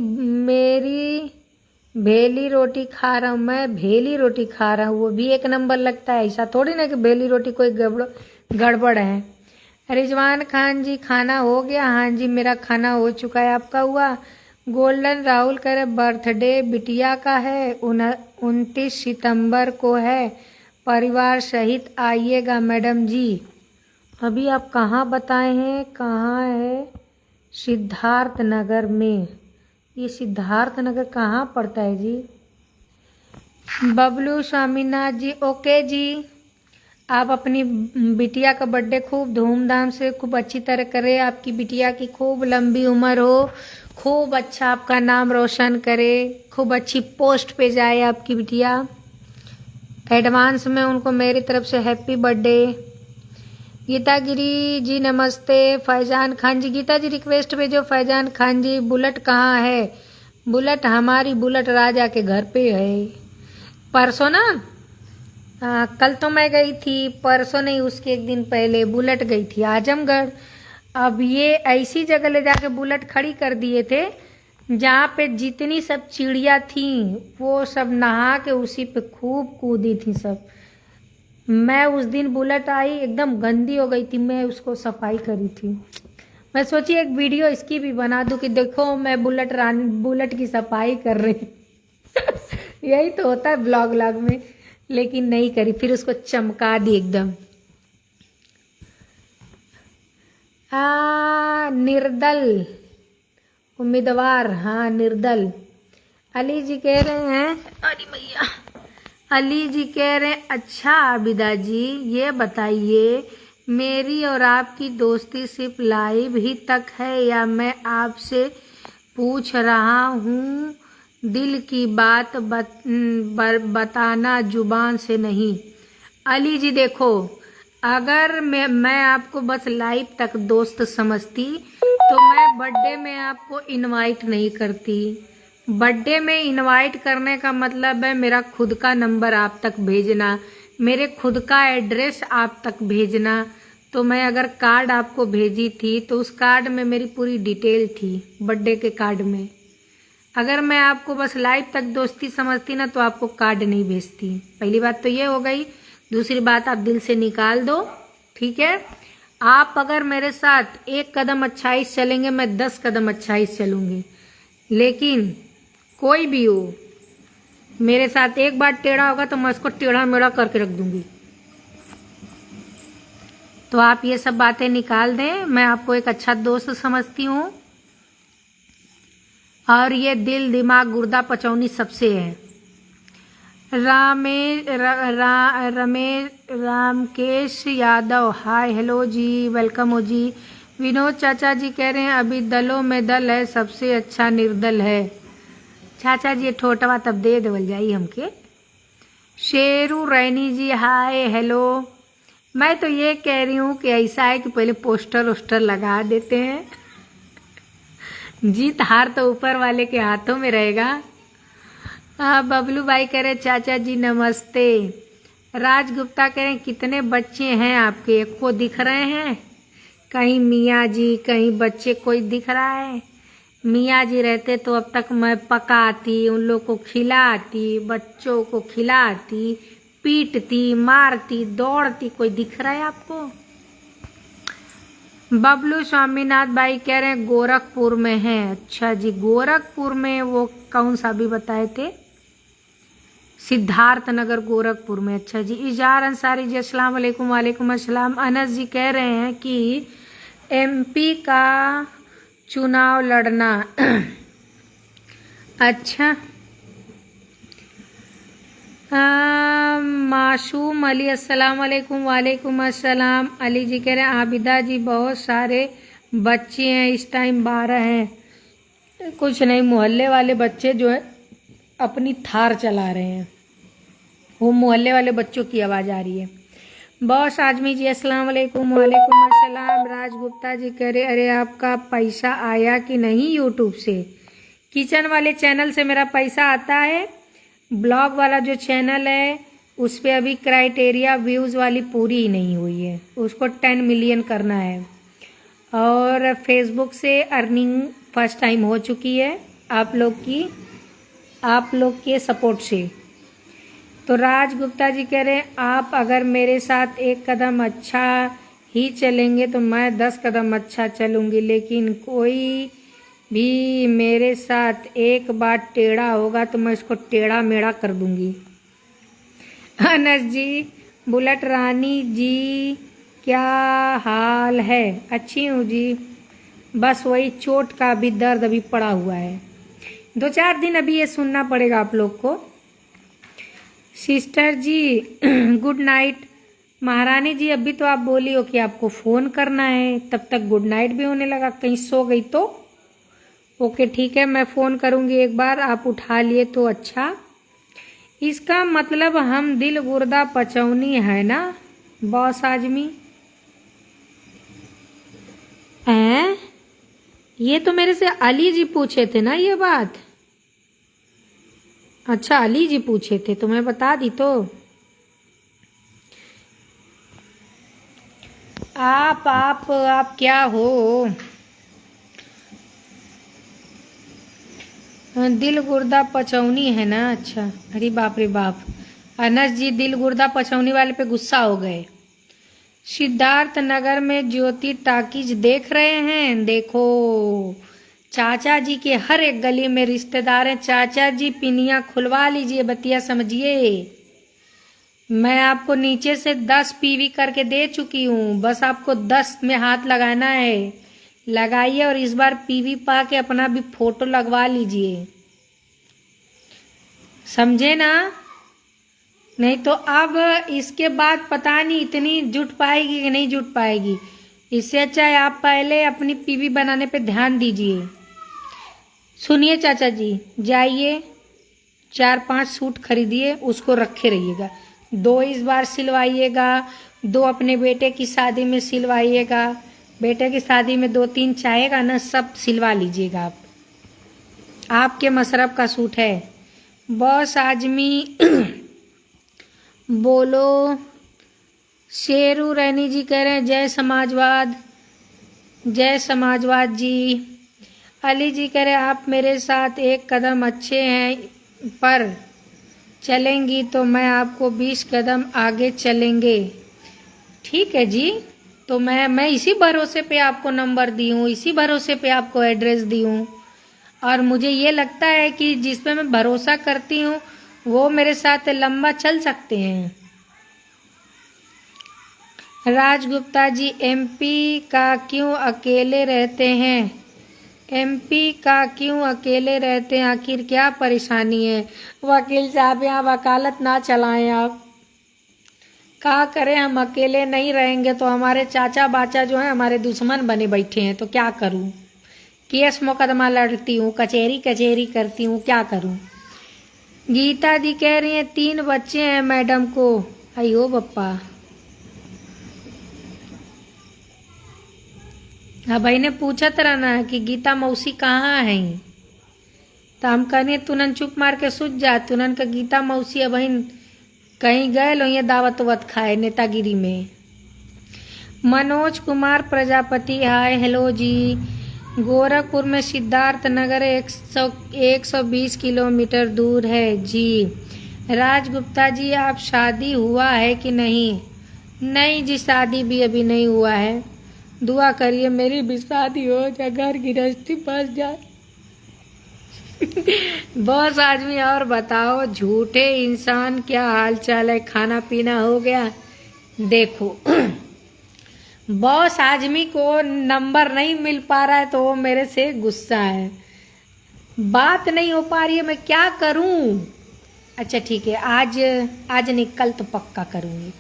भेली रोटी खा रहा हूँ, मैं भेली रोटी खा रहा हूँ, वो भी एक नंबर लगता है। ऐसा थोड़ी ना कि भेली रोटी कोई गड़बड़ है। रिजवान खान जी खाना हो गया? हाँ जी मेरा खाना हो चुका है, आपका हुआ? गोल्डन राहुल करे बर्थडे बिटिया का है, 29 सितंबर को है, परिवार सहित आइएगा मैडम जी। अभी आप कहाँ बताए हैं, कहाँ है? सिद्धार्थ नगर में। ये सिद्धार्थ नगर कहाँ पड़ता है जी? बबलू स्वामीनाथ जी, ओके जी। आप अपनी बिटिया का बर्थडे खूब धूमधाम से, खूब अच्छी तरह करें, आपकी बिटिया की खूब लंबी उम्र हो, खूब अच्छा आपका नाम रोशन करे, खूब अच्छी पोस्ट पे जाए आपकी बिटिया। एडवांस में उनको मेरी तरफ से हैप्पी बर्थडे। गीता गिरी जी नमस्ते। फैजान खान जी, गीता जी रिक्वेस्ट भेजो। फैजान खान जी, बुलेट कहाँ है? बुलेट, हमारी बुलेट राजा के घर पे है। परसों ना, कल तो मैं गई थी, परसों नहीं उसके एक दिन पहले बुलेट गई थी आजमगढ़। अब ये ऐसी जगह ले जाके बुलेट खड़ी कर दिए थे जहाँ पे जितनी सब चिड़िया थी वो सब नहा के उसी पे खूब कूदी थी सब। मैं उस दिन बुलेट आई एकदम गंदी हो गई थी, मैं उसको सफाई करी थी। मैं सोची एक वीडियो इसकी भी बना दूं कि देखो मैं बुलेट की सफाई कर रही यही तो होता है ब्लॉग में, लेकिन नहीं करी, फिर उसको चमका दी एकदम। निर्दल उम्मीदवार, हाँ निर्दल। अली जी कह रहे हैं, अरे भैया, अली जी कह रहे हैं अच्छा आबिदा जी ये बताइए मेरी और आपकी दोस्ती सिर्फ लाइव ही तक है या मैं आपसे पूछ रहा हूँ दिल की बात बताना जुबान से नहीं। अली जी देखो, अगर मैं आपको बस लाइव तक दोस्त समझती तो मैं बर्थडे में आपको इनवाइट नहीं करती। बर्थडे में इनवाइट करने का मतलब है मेरा खुद का नंबर आप तक भेजना, मेरे खुद का एड्रेस आप तक भेजना। तो मैं अगर कार्ड आपको भेजी थी तो उस कार्ड में मेरी पूरी डिटेल थी बर्थडे के कार्ड में। अगर मैं आपको बस लाइव तक दोस्ती समझती ना तो आपको कार्ड नहीं भेजती। पहली बात तो ये हो गई। दूसरी बात आप दिल से निकाल दो, ठीक है। आप अगर मेरे साथ 1 कदम अच्छाई से चलेंगे, मैं 10 कदम अच्छाई से चलूँगी, लेकिन कोई भी हो मेरे साथ एक बार टेढ़ा होगा तो मैं उसको टेढ़ा मेढ़ा करके रख दूंगी। तो आप ये सब बातें निकाल दें। मैं आपको एक अच्छा दोस्त समझती हूँ, और ये दिल दिमाग गुर्दा पचौनी सबसे है। रामकेश यादव, हाय हेलो जी, वेलकम हो जी। विनोद चाचा जी कह रहे हैं अभी दलों में दल है, सबसे अच्छा निर्दल है। चाचा जी ठोटवा तब दे देवल जाई हमके। शेरू रैनी जी, हाय हेलो। मैं तो ये कह रही हूँ कि ऐसा है कि पहले पोस्टर वोस्टर लगा देते हैं, जीत हार तो ऊपर वाले के हाथों में रहेगा। हाँ, बबलू भाई कह रहे चाचा जी नमस्ते। राज गुप्ता कह रहे कितने बच्चे हैं आपके, एक को दिख रहे हैं? कहीं मियाँ जी, कहीं बच्चे कोई दिख रहा है? मियाँ जी रहते तो अब तक मैं पकाती, उन लोग को खिलाती, बच्चों को खिलाती, पीटती, मारती, दौड़ती। कोई दिख रहा है आपको? बबलू स्वामीनाथ भाई कह रहे हैं गोरखपुर में है। अच्छा जी, गोरखपुर में वो कौन सा भी बताए थे? सिद्धार्थ नगर गोरखपुर में। अच्छा जी। इजार अंसारी जी, अस्सलाम वालेकुम। वालेकुम अस्सलाम। अनस जी कह रहे हैं कि एमपी का चुनाव लड़ना। अच्छा। मासूम अली, अस्सलाम वालेकुम। वालेकुम अस्सलाम। अली जी कह रहे हैं आबिदा जी बहुत सारे बच्चे हैं इस टाइम, 12 हैं। कुछ नहीं, मोहल्ले वाले बच्चे जो है अपनी थार चला रहे हैं, वो मोहल्ले वाले बच्चों की आवाज़ आ रही है। बॉस आजमी जी, अस्सलाम वालेकुम। वालेकुम अस्सलाम। राज गुप्ता जी कह रहे अरे आपका पैसा आया कि नहीं यूट्यूब से? किचन वाले चैनल से मेरा पैसा आता है, ब्लॉग वाला जो चैनल है उस पर अभी क्राइटेरिया व्यूज़ वाली पूरी ही नहीं हुई है, उसको 10 मिलियन करना है। और फेसबुक से अर्निंग फर्स्ट टाइम हो चुकी है आप लोग के सपोर्ट से। तो राज गुप्ता जी कह रहे हैं आप अगर मेरे साथ 1 कदम अच्छा ही चलेंगे तो मैं 10 कदम अच्छा चलूँगी, लेकिन कोई भी मेरे साथ एक बार टेढ़ा होगा तो मैं इसको टेढ़ा मेढ़ा कर दूंगी। अनस जी, बुलेट रानी जी क्या हाल है? अच्छी हूँ जी, बस वही चोट का भी दर्द अभी पड़ा हुआ है, 2-4 दिन अभी ये सुनना पड़ेगा आप लोग को। सिस्टर जी गुड नाइट। महारानी जी अभी तो आप बोली हो कि आपको फ़ोन करना है, तब तक गुड नाइट भी होने लगा, कहीं सो गई तो? ओके ठीक है, मैं फ़ोन करूँगी एक बार, आप उठा लिए तो अच्छा। इसका मतलब हम दिल गुर्दा पचौनी है ना बॉस आजमी? हैं? ये तो मेरे से अली जी पूछे थे ना ये बात? अच्छा, अली जी पूछे थे तो मैं बता दी। तो आप क्या हो? दिल गुर्दा पचौनी है ना? अच्छा, अरे बाप रे बाप। अनस जी दिल गुर्दा पचौनी वाले पे गुस्सा हो गए। सिद्धार्थ नगर में ज्योति टाकीज देख रहे हैं? देखो, चाचा जी के हर एक गली में रिश्तेदार हैं। चाचा जी पिनिया खुलवा लीजिए, बतिया समझिए। मैं आपको नीचे से 10 पीवी करके दे चुकी हूँ, बस आपको 10 में हाथ लगाना है। लगाइए और इस बार पीवी पा के अपना भी फोटो लगवा लीजिए, समझे ना? नहीं तो अब इसके बाद पता नहीं इतनी जुट पाएगी कि नहीं जुट पाएगी। इससे अच्छा है आप पहले अपनी पीवी बनाने पे ध्यान दीजिए। सुनिए चाचा जी, जाइए 4-5 सूट खरीदिए, उसको रखे रहिएगा। 2 इस बार सिलवाइएगा, 2 अपने बेटे की शादी में सिलवाइएगा। बेटे की शादी में 2-3 चाहेगा ना, सब सिलवा लीजिएगा आप। आपके मशरफ का सूट है। बॉस आजमी बोलो। शेरू रैनी जी कह रहे हैं जय समाजवाद, जय समाजवाद जी। अली जी कह रहे हैं आप मेरे साथ 1 कदम अच्छे हैं पर चलेंगी तो मैं आपको 20 कदम आगे चलेंगे। ठीक है जी, तो मैं इसी भरोसे पे आपको नंबर दी हूँ, इसी भरोसे पे आपको एड्रेस दी हूँ। और मुझे ये लगता है कि जिस पे मैं भरोसा करती हूँ वो मेरे साथ लंबा चल सकते हैं। राज गुप्ता जी, एमपी का क्यों अकेले रहते हैं? एमपी का क्यों अकेले रहते हैं, आखिर क्या परेशानी है? वकील साहब यहाँ वकालत ना चलाएं आप। क्या करें, हम अकेले नहीं रहेंगे तो हमारे चाचा बाचा जो है हमारे दुश्मन बने बैठे हैं, तो क्या करूं? केस मुकदमा लड़ती हूँ, कचहरी कचहरी करती हूँ, क्या करूं? गीता दी कह रही हैं 3 बच्चे हैं मैडम को। अयो बप्पा। हाँ भाई ने पूछा तरह ना कि गीता मौसी कहाँ है, तो हम कहने तुनन चुप मार के सुझ जा। तुनन का गीता मौसी अब कहीं गए लो ये दावत वत खाए नेतागिरी में। मनोज कुमार प्रजापति, हाय हेलो जी। गोरखपुर में सिद्धार्थ नगर 120 किलोमीटर दूर है जी। राज गुप्ता जी, आप शादी हुआ है कि नहीं? नहीं जी, शादी भी अभी नहीं हुआ है। दुआ करिए मेरी भी शादी हो जाए, घर गृहस्थी बस जाए। बॉस आदमी, और बताओ झूठे इंसान क्या हाल चाल है, खाना पीना हो गया? देखो बॉस आदमी को नंबर नहीं मिल पा रहा है तो वो मेरे से गुस्सा है, बात नहीं हो पा रही है, मैं क्या करूं? अच्छा ठीक है, आज नहीं कल तो पक्का करूंगी।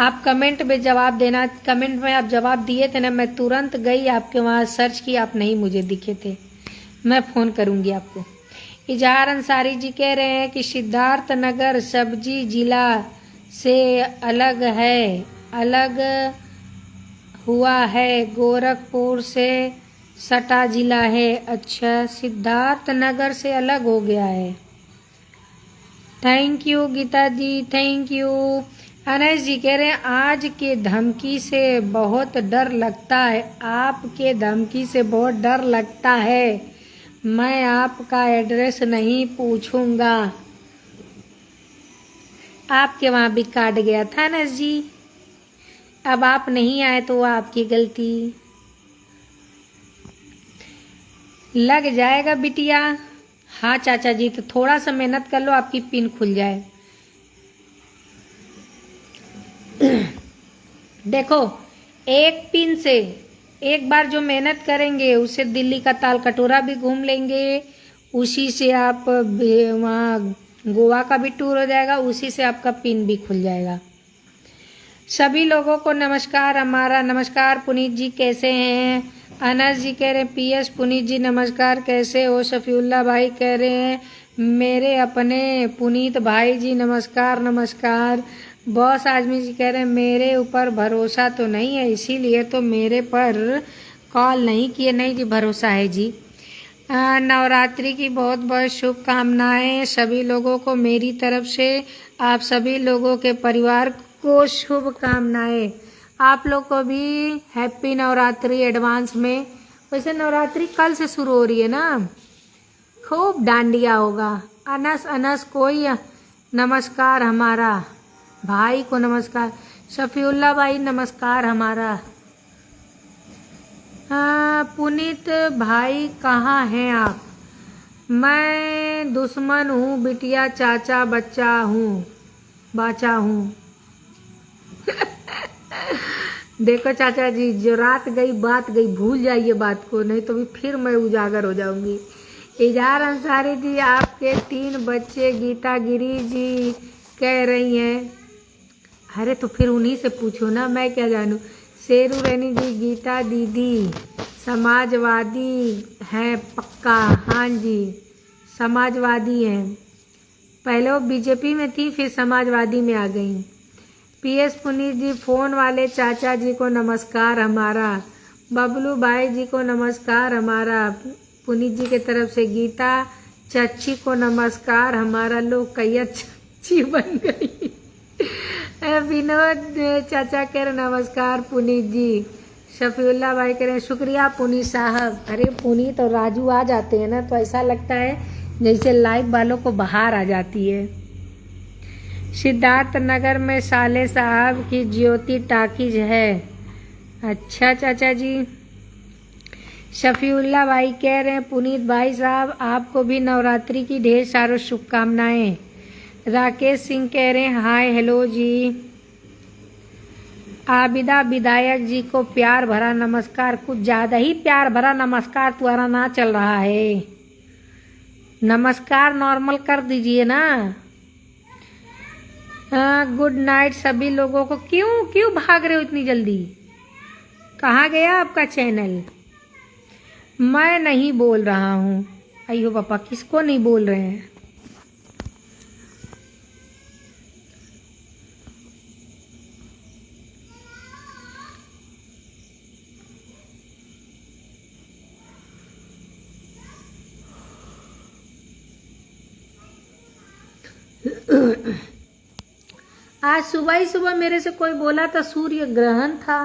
आप कमेंट में जवाब देना, कमेंट में आप जवाब दिए थे ना, मैं तुरंत गई आपके वहाँ सर्च की, आप नहीं मुझे दिखे थे, मैं फ़ोन करूंगी आपको। इजहार अंसारी जी कह रहे हैं कि सिद्धार्थ नगर सब्जी जिला से अलग है, अलग हुआ है, गोरखपुर से सटा जिला है। अच्छा, सिद्धार्थ नगर से अलग हो गया है। Thank you Geeta ji, thank you. Anas ji कह रहे हैं आज के धमकी से बहुत डर लगता है, आपके धमकी से बहुत डर लगता है, मैं आपका एड्रेस नहीं पूछूंगा। आपके वहाँ भी काट गया था अनस जी, अब आप नहीं आए तो आपकी गलती। लग जाएगा बिटिया। हाँ चाचा जी, तो थोड़ा सा मेहनत कर लो, आपकी पिन खुल जाए। देखो, एक पिन से एक बार जो मेहनत करेंगे उससे दिल्ली का ताल कटोरा भी घूम लेंगे, उसी से आप वहाँ गोवा का भी टूर हो जाएगा, उसी से आपका पिन भी खुल जाएगा। सभी लोगों को नमस्कार, हमारा नमस्कार। पुनीत जी कैसे हैं? अनस जी कह रहे हैं पीएस पुनीत जी नमस्कार, कैसे हो? शफीउल्ला भाई कह रहे हैं मेरे अपने पुनीत भाई जी नमस्कार नमस्कार। बॉस आजमी जी कह रहे हैं मेरे ऊपर भरोसा तो नहीं है, इसीलिए तो मेरे पर कॉल नहीं किए। नहीं जी, भरोसा है जी। नवरात्रि की बहुत बहुत शुभकामनाएं सभी लोगों को मेरी तरफ से, आप सभी लोगों के परिवार को शुभकामनाएं। आप लोग को भी हैप्पी नवरात्रि एडवांस में। वैसे नवरात्रि कल से शुरू हो रही है ना, खूब डांडिया होगा। अनस अनस कोई नमस्कार, हमारा भाई को नमस्कार। शफीउल्ला भाई नमस्कार हमारा। पुनीत भाई कहाँ हैं आप? मैं दुश्मन हूँ बिटिया, चाचा बच्चा हूँ, बाचा हूँ। देखो चाचा जी, जो रात गई बात गई, भूल जाइए बात को, नहीं तो भी फिर मैं उजागर हो जाऊंगी। इजहार अंसारी जी, आपके 3 बच्चे गीता गिरी जी कह रही हैं। अरे तो फिर उन्हीं से पूछो ना, मैं क्या जानूँ। शेरू रैनी जी, गीता दीदी समाजवादी हैं पक्का? हाँ जी, समाजवादी हैं, पहले वो बीजेपी में थी, फिर समाजवादी में आ गई। पीएस पुनीत जी, फोन वाले चाचा जी को नमस्कार हमारा। बबलू भाई जी को नमस्कार हमारा, पुनीत जी के तरफ से। गीता चच्ची को नमस्कार हमारा। लोग कैया चच्ची बन गई। विनोद चाचा कह रहे नमस्कार पुनीत जी। शफीउल्ला भाई कह रहे हैं शुक्रिया पुनीत साहब। अरे पुनीत और राजू आ जाते हैं ना तो ऐसा लगता है जैसे लाइव वालों को बाहर आ जाती है। सिद्धार्थ नगर में साले साहब की ज्योति टाकीज है। अच्छा चाचा जी। शफीउल्ला भाई कह रहे हैं पुनीत भाई साहब आपको भी नवरात्रि की ढेर सारी शुभकामनाएं। राकेश सिंह कह रहे हैं हाय हेलो जी। आबिदा विधायक जी को प्यार भरा नमस्कार। कुछ ज़्यादा ही प्यार भरा नमस्कार तुम्हारा ना चल रहा है, नमस्कार नॉर्मल कर दीजिए ना। गुड नाइट सभी लोगों को। क्यों क्यों भाग रहे हो इतनी जल्दी, कहाँ गया आपका चैनल? मैं नहीं बोल रहा हूँ। अयो पापा किसको नहीं बोल रहे हैं? आज सुबह ही सुबह मेरे से कोई बोला था सूर्य ग्रहण था।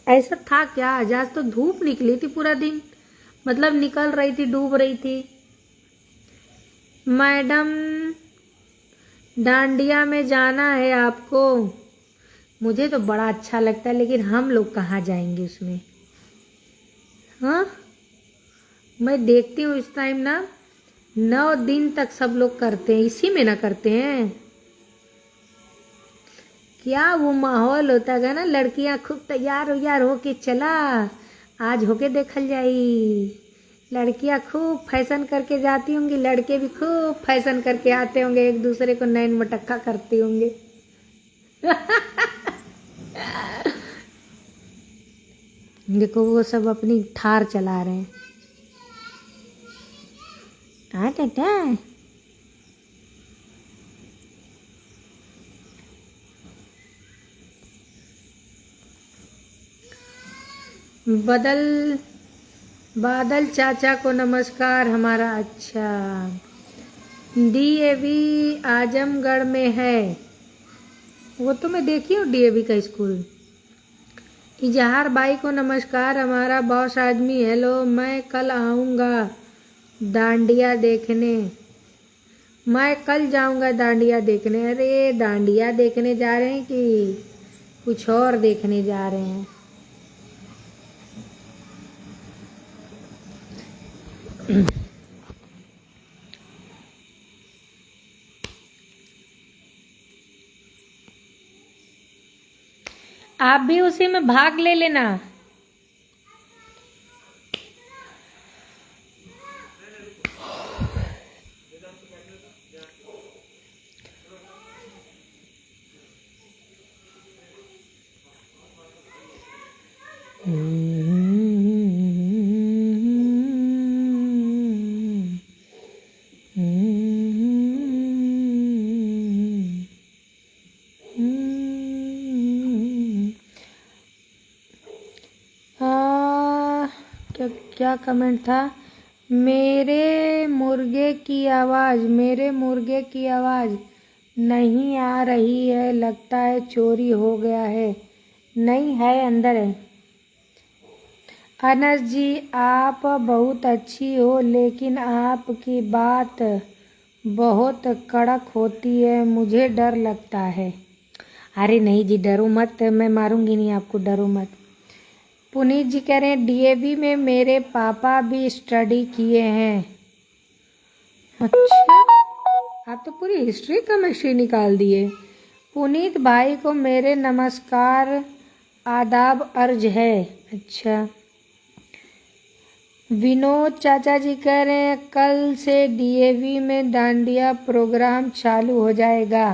ऐसा था क्या? आज तो धूप निकली थी पूरा दिन, मतलब निकल रही थी, डूब रही थी। मैडम डांडिया में जाना है आपको? मुझे तो बड़ा अच्छा लगता है, लेकिन हम लोग कहाँ जाएंगे उसमें? हाँ मैं देखती हूँ इस टाइम ना 9 दिन तक सब लोग करते हैं, इसी में ना करते हैं क्या? वो माहौल होता है ना, लड़कियां खूब तैयार उयार होके चला आज होके देखल जाई। लड़कियां खूब फैशन करके जाती होंगी, लड़के भी खूब फैशन करके आते होंगे, एक दूसरे को नैन मटक्का करते होंगे। देखो वो सब अपनी थार चला रहे हैं। टाटा बादल चाचा को नमस्कार हमारा। अच्छा डीएवी आजमगढ़ में है, वो तो मैं देखी हूँ डीएवी का स्कूल। इजहार बाई को नमस्कार हमारा बॉस आदमी। हेलो मैं कल आऊँगा डांडिया देखने। मैं कल जाऊँगा डांडिया देखने। अरे डांडिया देखने जा रहे हैं कि कुछ और देखने जा रहे हैं? आप भी उसी में भाग ले लेना। क्या कमेंट था? मेरे मुर्गे की आवाज़ नहीं आ रही है, लगता है चोरी हो गया है। नहीं है, अंदर है। अनस जी आप बहुत अच्छी हो, लेकिन आपकी बात बहुत कड़क होती है, मुझे डर लगता है। अरे नहीं जी डरो मत, मैं मारूंगी नहीं आपको, डरो मत। पुनीत जी कह रहे हैं डीएवी में मेरे पापा भी स्टडी किए हैं। अच्छा आप तो पूरी हिस्ट्री केमिस्ट्री निकाल दिए। पुनीत भाई को मेरे नमस्कार आदाब अर्ज है। अच्छा विनोद चाचा जी कह रहे हैं कल से डीएवी में डांडिया प्रोग्राम चालू हो जाएगा।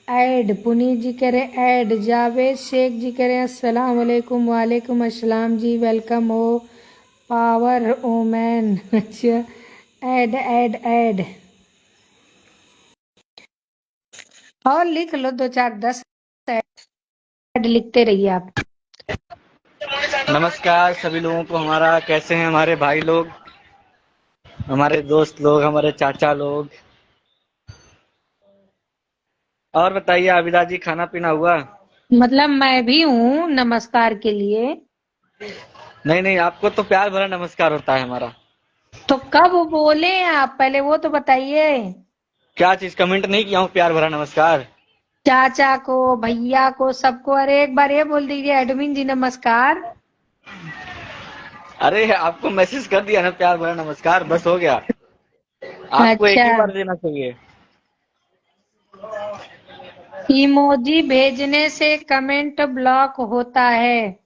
ऐड पुनीत जी कह रहे हैं ऐड। जावेद शेख जी कह रहे हैं अस्सलाम वालेकुम। वालेकुम अस्सलाम जी, वेलकम हो पावर ओमैन। अच्छा ऐड ऐड ऐड और लिख लो 2 4 10 ऐड लिखते रहिए आप। नमस्कार सभी लोगों को हमारा। कैसे हैं हमारे भाई लोग, हमारे दोस्त लोग, हमारे चाचा लोग? और बताइए आबिदा जी, खाना पीना हुआ? मतलब मैं भी हूँ नमस्कार के लिए। नहीं नहीं, आपको तो प्यार भरा नमस्कार होता है हमारा। तो कब बोले आप, पहले वो तो बताइए। क्या चीज कमेंट नहीं किया हूँ? प्यार भरा नमस्कार। चाचा को, भैया को, सबको। अरे एक बार ये बोल दीजिए एडमिन जी नमस्कार। अरे आपको मैसेज कर दिया ना, प्यार भरा नमस्कार, बस हो गया। आपको एक अच्छा, ही बार देना चाहिए। इमोजी भेजने से कमेंट ब्लॉक होता है।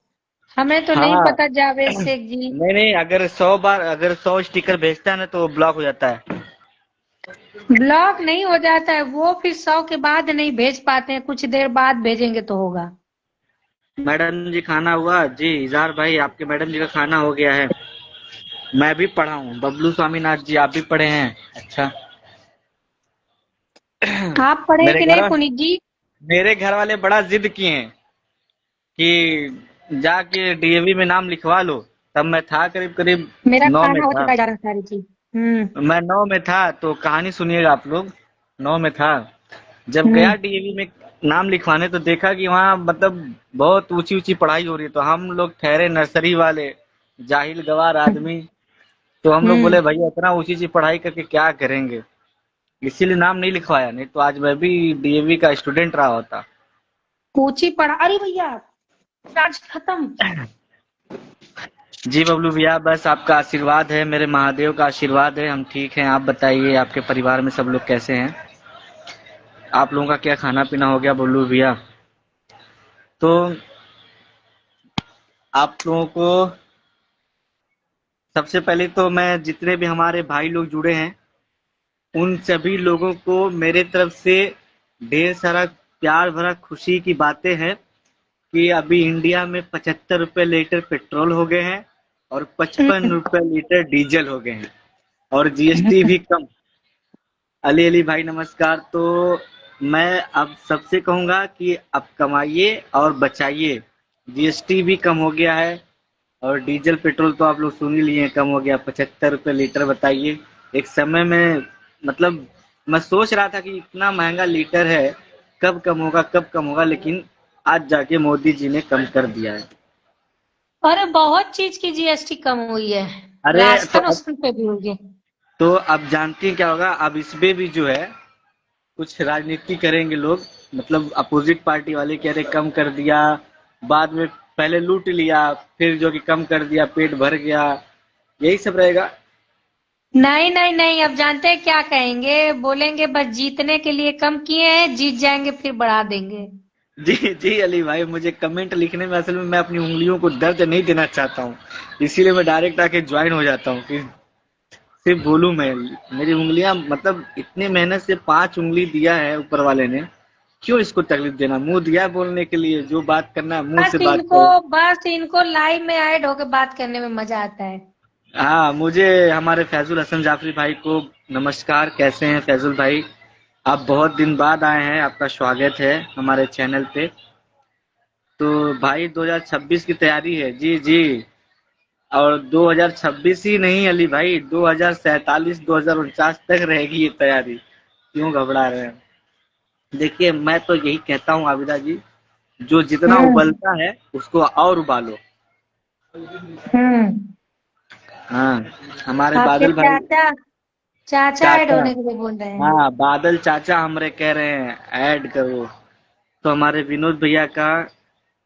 हमें तो नहीं हाँ। पता जावेद शेख जी। नहीं नहीं, अगर 100 बार, अगर 100 स्टिकर भेजता है ना तो ब्लॉक हो जाता है। ब्लॉक नहीं हो जाता है वो, फिर 100 के बाद नहीं भेज पाते हैं, कुछ देर बाद भेजेंगे तो होगा। मैडम जी खाना हुआ? जी इजहार भाई, आपके मैडम जी का खाना हो गया है। मैं भी पढ़ा हूँ। बबलू स्वामीनाथ जी, आप भी पढ़े हैं? अच्छा। आप पढ़े मेरे कि घर नहीं पुनीत जी? मेरे घर वाले बड़ा जिद किए हैं कि जाके डीएवी में नाम लिखवा लो। तब मैं था करीब करीब मेरा 9 में खाना हो था। चुका है जा रहा सारी चीज। मैं 9 में था, तो कहानी सुनिएगा आप लोग। 9 में था, जब हम्म गया डीएवी में नाम लिखवाने तो देखा कि वहाँ मतलब बहुत ऊंची ऊंची पढ़ाई हो रही है। तो हम लोग ठहरे नर्सरी वाले, जाहिल गवार आदमी। तो हम लोग हम्म बोले भैया इतना ऊंची ऊंची पढ़ाई करके क्या करेंगे, इसीलिए नाम नहीं लिखवाया, नहीं तो आज मैं भी डीएवी का स्टूडेंट रहा होता। ऊंची पढ़ा। अरे भैया चार्ज खत्म। जी बबलू भैया, बस आपका आशीर्वाद है, मेरे महादेव का आशीर्वाद है, हम ठीक हैं। आप बताइए, आपके परिवार में सब लोग कैसे हैं? आप लोगों का क्या खाना पीना हो गया बबलू भैया? तो आप लोगों को सबसे पहले तो मैं, जितने भी हमारे भाई लोग जुड़े हैं उन सभी लोगों को मेरे तरफ से ढेर सारा प्यार भरा खुशी की बातें हैं कि अभी इंडिया में 75 रुपए लीटर पेट्रोल हो गए हैं और 55 रुपए लीटर डीजल हो गए हैं, और जीएसटी भी कम। अली अली भाई नमस्कार। तो मैं अब सबसे कहूंगा कि अब कमाइए और बचाइए। जीएसटी भी कम हो गया है, और डीजल पेट्रोल तो आप लोग सुन ही लिए, कम हो गया 75 रुपए लीटर। बताइए, एक समय में मतलब मैं सोच रहा था कि इतना महंगा लीटर है, कब कम होगा कब कम होगा, लेकिन आज जाके मोदी जी ने कम कर दिया है। अरे बहुत चीज की जीएसटी कम हुई है। अरे राशन उसन पे भी हुई है। तो अब जानती हैं क्या होगा, अब इसमें भी जो है कुछ राजनीति करेंगे लोग, मतलब अपोजिट पार्टी वाले कह रहे कम कर दिया, बाद में पहले लूट लिया, फिर जो कि कम कर दिया पेट भर गया, यही सब रहेगा। नहीं नहीं नहीं, अब जानते हैं क्या कहेंगे? बोलेंगे बस जीतने के लिए कम किए हैं, जीत जाएंगे फिर बढ़ा देंगे। जी जी अली भाई, मुझे कमेंट लिखने में असल में मैं अपनी उंगलियों को दर्द नहीं देना चाहता हूँ, इसीलिए मैं डायरेक्ट आके ज्वाइन हो जाता हूँ कि सिर्फ बोलूं मैं। मेरी उंगलियां मतलब इतनी मेहनत से 5 उंगली दिया है ऊपर वाले ने, क्यों इसको तकलीफ देना? मुंह दिया है बोलने के लिए, जो बात करना है मुंह से बात करो। बस इनको लाइव में ऐड होकर बात करने में मजा आता है। हाँ, मुझे हमारे फैजुल हसन जाफरी भाई को नमस्कार। कैसे हैं फैजुल भाई? आप बहुत दिन बाद आए हैं, आपका स्वागत है हमारे चैनल पे। तो भाई 2026 की तैयारी है? जी जी। और 2026 ही नहीं अली भाई, 2047 2049 तक रहेगी ये तैयारी, क्यों घबरा रहे हैं? देखिए मैं तो यही कहता हूँ आबिदा जी, जो जितना हम्म उबलता है उसको और उबालो। हम्म हाँ, हमारे आपके बादल भाई, चाचा चाचा ऐड चाचा, होने के लिए बोल रहे हैं। हाँ बादल चाचा हमरे कह रहे हैं ऐड करो। तो हमारे विनोद भैया का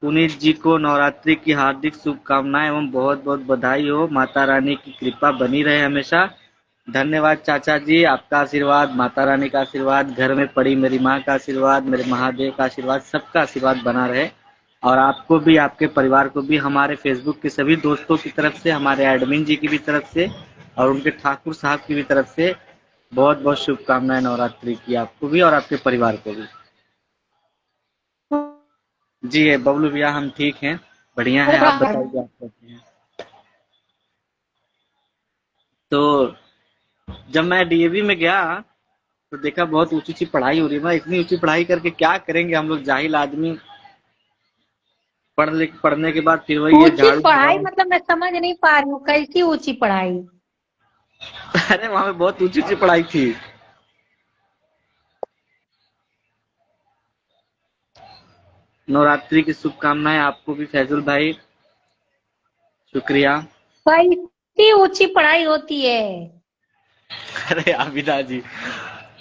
पुनीत जी को नवरात्रि की हार्दिक शुभकामनाएं एवं बहुत बहुत बधाई हो। माता रानी की कृपा बनी रहे हमेशा। धन्यवाद चाचा जी, आपका आशीर्वाद, माता रानी का आशीर्वाद, घर में पड़ी मेरी माँ का आशीर्वाद, मेरे महादेव का आशीर्वाद, सबका आशीर्वाद बना रहे। और आपको भी, आपके परिवार को भी, हमारे फेसबुक के सभी दोस्तों की तरफ से, हमारे एडमिन जी की भी तरफ से, और उनके ठाकुर साहब की भी तरफ से बहुत बहुत शुभकामनाएं नवरात्रि की, आपको भी और आपके परिवार को भी। जी बबलू भैया, हम ठीक हैं, बढ़िया हैं, आप बताइए आप कैसे हैं? तो जब मैं डीएवी में गया तो देखा बहुत ऊंची ऊंची पढ़ाई हो रही है। मैं इतनी ऊंची पढ़ाई करके क्या करेंगे हम लोग जाहिल आदमी? पढ़ने के बाद फिर वही है ऊंची झाड़ू पढ़ाई लगाओ। मतलब मैं समझ नहीं पा रही हूँ, कैसी ऊंची पढ़ाई? अरे वहां पे बहुत ऊंची ऊंची पढ़ाई थी। नवरात्रि की शुभकामनाएं आपको भी फैजुल भाई, शुक्रिया। कैसी ऊंची पढ़ाई होती है? अरे आबिदा जी,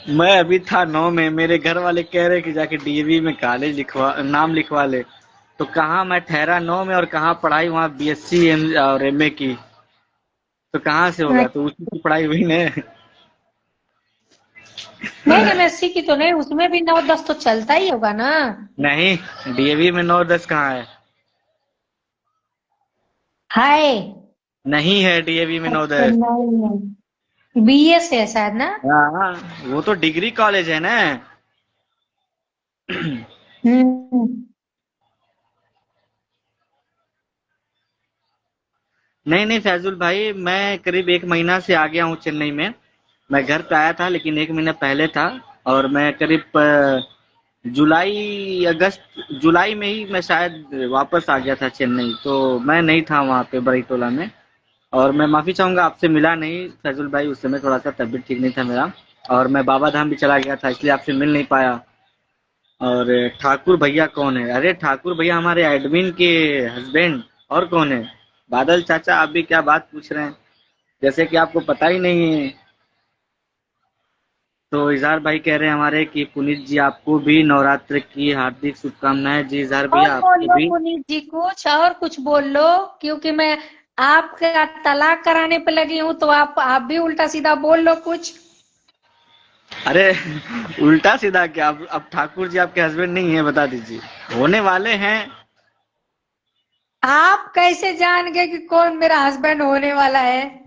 मैं अभी था 9 में, मेरे घर वाले कह रहे कि जाके डीएवी में कॉलेज लिखवा, नाम लिखवा ले। तो कहाँ मैं ठहरा 9 में और कहाँ पढ़ाई वहाँ बीएससी और एमए की। तो कहाँ से होगा, तो उसी की पढ़ाई हुई ने। नहीं एमएससी की तो नहीं, उसमें भी 9-10 तो चलता ही होगा ना। नहीं, डीएवी में 9-10 कहाँ है। हाय। नहीं है डीएवी में अच्छा 9-10। नहीं, बीए से है शायद ना। हाँ, वो तो डिग्री कॉलेज है ना। हम्म। नहीं नहीं फैजुल भाई, मैं करीब 1 महीना से आ गया हूँ चेन्नई में। मैं घर पे आया था लेकिन 1 महीना पहले था। और मैं करीब जुलाई में ही मैं शायद वापस आ गया था चेन्नई। तो मैं नहीं था वहाँ पे बरीटोला में। और मैं माफी चाहूंगा, आपसे मिला नहीं फैजुल भाई, उस समय थोड़ा सा तबीयत ठीक नहीं था मेरा। और मैं बाबा धाम भी चला गया था, इसलिए आपसे मिल नहीं पाया। और ठाकुर भैया कौन है? अरे ठाकुर भैया हमारे एडमिन के हस्बैंड। और कौन है? बादल चाचा, आप भी क्या बात पूछ रहे हैं, जैसे कि आपको पता ही नहीं है। तो इजहार भाई कह रहे हैं हमारे कि पुनीत जी आपको भी नवरात्र की हार्दिक शुभकामनाएं। जी इजहार और भैया आपको बोलो भी। पुनीत जी, कुछ और कुछ बोल लो, क्योंकि मैं आपका तलाक कराने पे लगी हूँ, तो आप भी उल्टा सीधा बोल लो कुछ। अरे उल्टा सीधा क्या, अब ठाकुर जी आपके हस्बैंड नहीं है, बता दीजिए। होने वाले हैं। आप कैसे जान गए कि कौन मेरा हस्बैंड होने वाला है?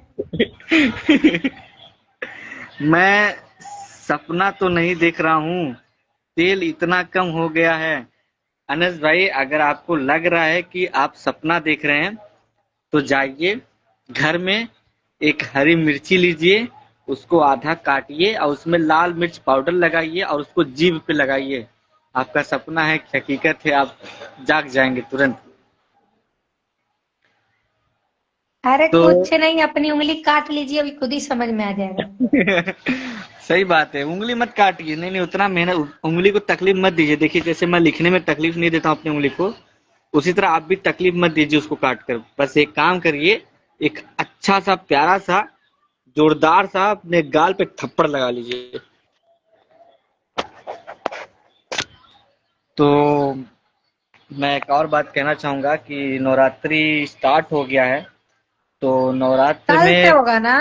मैं सपना तो नहीं देख रहा हूँ, तेल इतना कम हो गया है। अनस भाई, अगर आपको लग रहा है कि आप सपना देख रहे हैं तो जाइए घर में, एक हरी मिर्ची लीजिए, उसको आधा काटिए और उसमें लाल मिर्च पाउडर लगाइए और उसको जीभ पे लगाइए। आपका सपना है कि हकीकत है, आप जाग जाएंगे तुरंत। अरे तो कुछ नहीं, अपनी उंगली काट लीजिए, अभी खुद ही समझ में आ जाएगा। सही बात है, उंगली मत काटिए। नहीं नहीं, उतना मेहनत, उंगली को तकलीफ मत दीजिए। देखिए जैसे मैं लिखने में तकलीफ नहीं देता हूँ अपनी उंगली को, उसी तरह आप भी तकलीफ मत दीजिए उसको काट कर। बस एक काम करिए, एक अच्छा सा प्यारा सा जोरदार सा अपने गाल पे थप्पड़ लगा लीजिए। तो मैं एक और बात कहना चाहूंगा कि नवरात्रि स्टार्ट हो गया है। तो नवरात्र कल से में, होगा ना?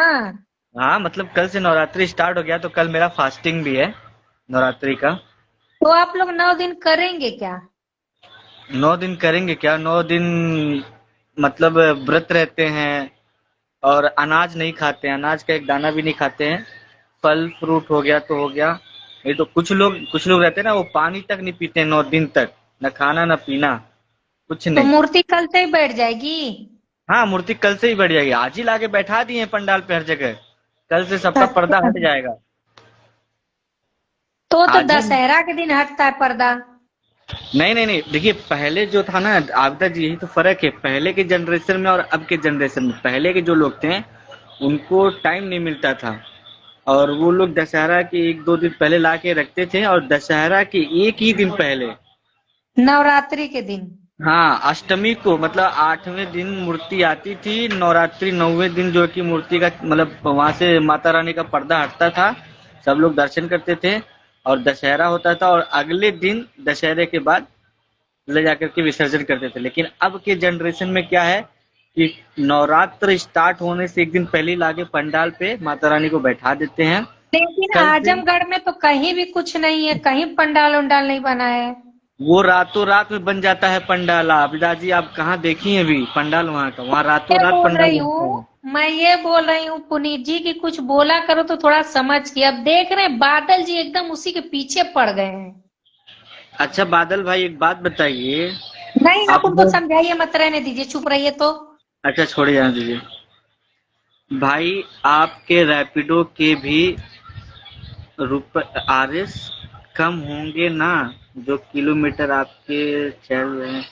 हाँ मतलब कल से नवरात्रि स्टार्ट हो गया, तो कल मेरा फास्टिंग भी है नवरात्रि का। तो आप लोग 9 दिन करेंगे क्या? 9 दिन करेंगे क्या? 9 दिन मतलब व्रत रहते हैं और अनाज नहीं खाते हैं, अनाज का एक दाना भी नहीं खाते हैं। फल फ्रूट हो गया तो हो गया। ये तो कुछ लोग रहते हैं ना, वो पानी तक नहीं पीते हैं 9 दिन तक, न खाना न पीना, कुछ तो नहीं। मूर्ति कल से ही बैठ जाएगी? हाँ, मूर्ति कल से ही बढ़ जाएगी, आज ही लाके बैठा दिए हैं पंडाल पे हर जगह। कल से सबका पर्दा अच्छा, हट जाएगा। तो आज ही। दशहरा के दिन हटता है पर्दा? नहीं नहीं नहीं, देखिए पहले जो था ना आपदा जी, यही तो फर्क है पहले के जनरेशन में और अब के जनरेशन में। पहले के जो लोग थे उनको टाइम नहीं मिलता था, और वो लोग दशहरा के 1-2 दिन पहले ला के रखते थे, और दशहरा के एक ही दिन पहले, नवरात्रि के दिन? हाँ अष्टमी को, मतलब 8वें दिन मूर्ति आती थी। नवरात्रि 9वें दिन जो कि मूर्ति का मतलब वहां से माता रानी का पर्दा हटता था, सब लोग दर्शन करते थे और दशहरा होता था, और अगले दिन दशहरे के बाद ले जाकर के विसर्जन करते थे। लेकिन अब के जनरेशन में क्या है कि नवरात्र स्टार्ट होने से एक दिन पहले ही लाके पंडाल पे माता रानी को बैठा देते हैं। लेकिन कल से आजमगढ़ में तो कहीं भी कुछ नहीं है, कहीं पंडाल उंडाल नहीं बना है। वो रातों रात में बन जाता है पंडाल। आबिदा जी, आप कहाँ देखी हैं अभी पंडाल वहाँ का? वहाँ रातों ये रात बोल पंडाल रही बनता हूँ, है। मैं ये बोल रही हूँ पुनीत जी की कुछ बोला करो तो थोड़ा समझ के। अब देख रहे हैं बादल जी एकदम उसी के पीछे पड़ गए हैं। अच्छा बादल भाई, एक बात बताइए। नहीं, आप आप उनको लोग, समझाइए मत, रहने दीजिए, चुप रहिए तो। अच्छा छोड़िए, जाने दीजिए। भाई आपके रैपिडो के भी आरएस कम होंगे ना, जो किलोमीटर आपके चल रहे हैं।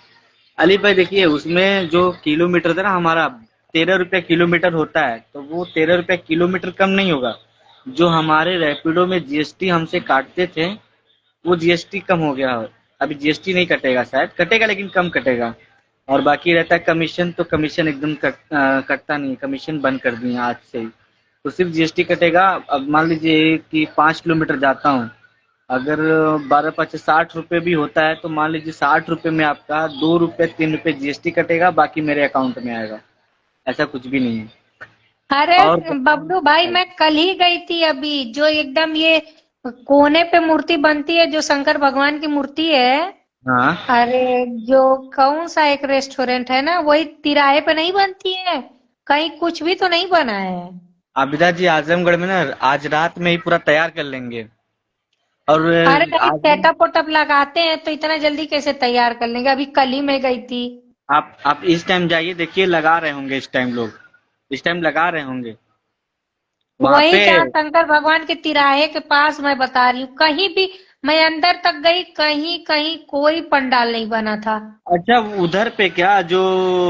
अली भाई देखिए, उसमें जो किलोमीटर था ना हमारा, 13 रुपया किलोमीटर होता है, तो वो 13 रुपया किलोमीटर कम नहीं होगा। जो हमारे रैपिडो में जीएसटी हमसे काटते थे, वो जीएसटी कम हो गया। अभी जीएसटी नहीं कटेगा, शायद कटेगा लेकिन कम कटेगा। और बाकी रहता है कमीशन, तो कमीशन एकदम कटता नहीं है, कमीशन बंद कर दिए आज से ही। तो सिर्फ जीएसटी कटेगा। अब मान लीजिए कि 5 किलोमीटर जाता हूँ, अगर 12 × 5 = 60 रुपये भी होता है, तो मान लीजिए 60 रुपये में आपका 2 रुपये 3 रुपये जीएसटी कटेगा, बाकी मेरे अकाउंट में आएगा। ऐसा कुछ भी नहीं है। अरे और बबलू भाई, मैं कल ही गई थी अभी, जो एकदम ये कोने पे मूर्ति बनती है, जो शंकर भगवान की मूर्ति है। हाँ, अरे जो कौन सा एक रेस्टोरेंट है ना, वही तिराहे पे नहीं बनती है, कहीं कुछ भी तो नहीं बना है। आबिदा जी, आजमगढ़ में ना आज रात में ही पूरा तैयार कर लेंगे। और अरे कहीं आजम सेटअप वेटअप लगाते हैं तो इतना जल्दी कैसे तैयार कर लेंगे, अभी कल ही मैं गई थी। आप इस टाइम जाइए, देखिए लगा रहे होंगे इस टाइम, लोग इस टाइम लगा रहे होंगे वहां वही पे। जहाँ शंकर भगवान के तिराहे के पास मैं बता रही हूँ, कहीं भी मैं अंदर तक गई, कहीं कहीं कोई पंडाल नहीं बना था। अच्छा, उधर पे क्या, जो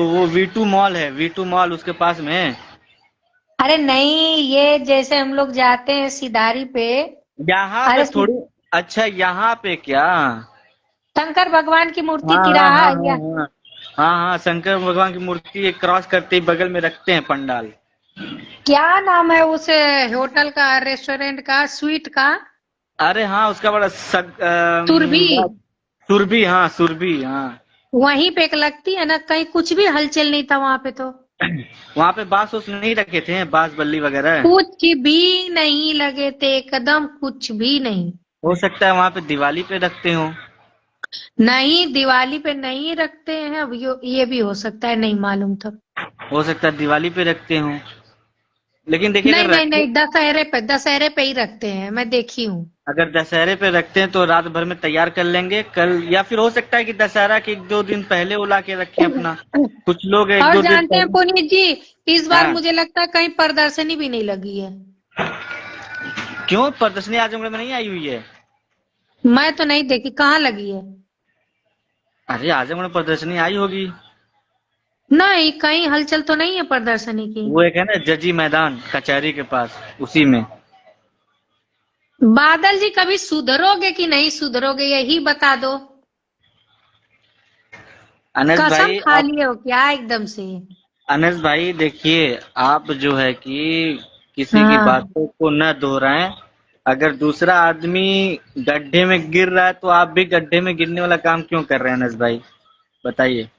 वो वी2 मॉल है, वी2 मॉल उसके पास में है? अरे नहीं, ये जैसे हम लोग जाते हैं सिधारी पे। यहाँ पे अरे थोड़ी। अच्छा, यहाँ पे क्या? शंकर भगवान की मूर्ति हाँ हाँ तिराहा हाँ या हाँ हाँ। हाँ हाँ, शंकर भगवान की मूर्ति एक क्रॉस करते ही बगल में रखते हैं पंडाल। क्या नाम है उस होटल का, रेस्टोरेंट का, स्वीट का? अरे हाँ, उसका बड़ा सुरभि। सुरभि, हाँ सुरभि, हाँ। वहीं पे एक लगती है ना, कहीं कुछ भी हलचल नहीं था वहां पे तो। वहाँ पे बांस उस नहीं रखे थे, बांस बल्ली वगैरह? कुछ भी नहीं लगे थे, एकदम कुछ भी नहीं। हो सकता है वहाँ पे दिवाली पे रखते हो। नहीं, दिवाली पे नहीं रखते हैं, अब ये भी हो सकता है, नहीं मालूम था। हो सकता है दिवाली पे रखते हो, लेकिन देखिए नहीं अगर नहीं रखे, नहीं, दशहरे पे ही रखते हैं, मैं देखी हूँ। अगर दशहरे पे रखते हैं तो रात भर में तैयार कर लेंगे कल, या फिर हो सकता है कि दशहरा के 1-2 दिन पहले वो ला के रखें अपना। कुछ लोग एक और दो दिन जानते हैं पहले। पुनीत जी, इस बार हाँ, मुझे लगता है कहीं प्रदर्शनी भी नहीं लगी है। क्यों प्रदर्शनी आजमगढ़ में नहीं आई हुई है? मैं तो नहीं देखी, कहाँ लगी है? अरे आजमगढ़ में प्रदर्शनी आई होगी। नहीं, कहीं हलचल तो नहीं है प्रदर्शनी की। वो एक है ना जजी मैदान कचहरी के पास, उसी में। बादल जी, कभी सुधरोगे कि नहीं सुधरोगे, यही बता दो। अनस कसम भाई खा आप, लिए हो क्या एकदम से? अनस भाई देखिए, आप जो है कि किसी की हाँ बातों को न दोहराएं। अगर दूसरा आदमी गड्ढे में गिर रहा है तो आप भी गड्ढे में गिरने वाला काम क्यों कर रहे हैं अनस भाई, बताइए।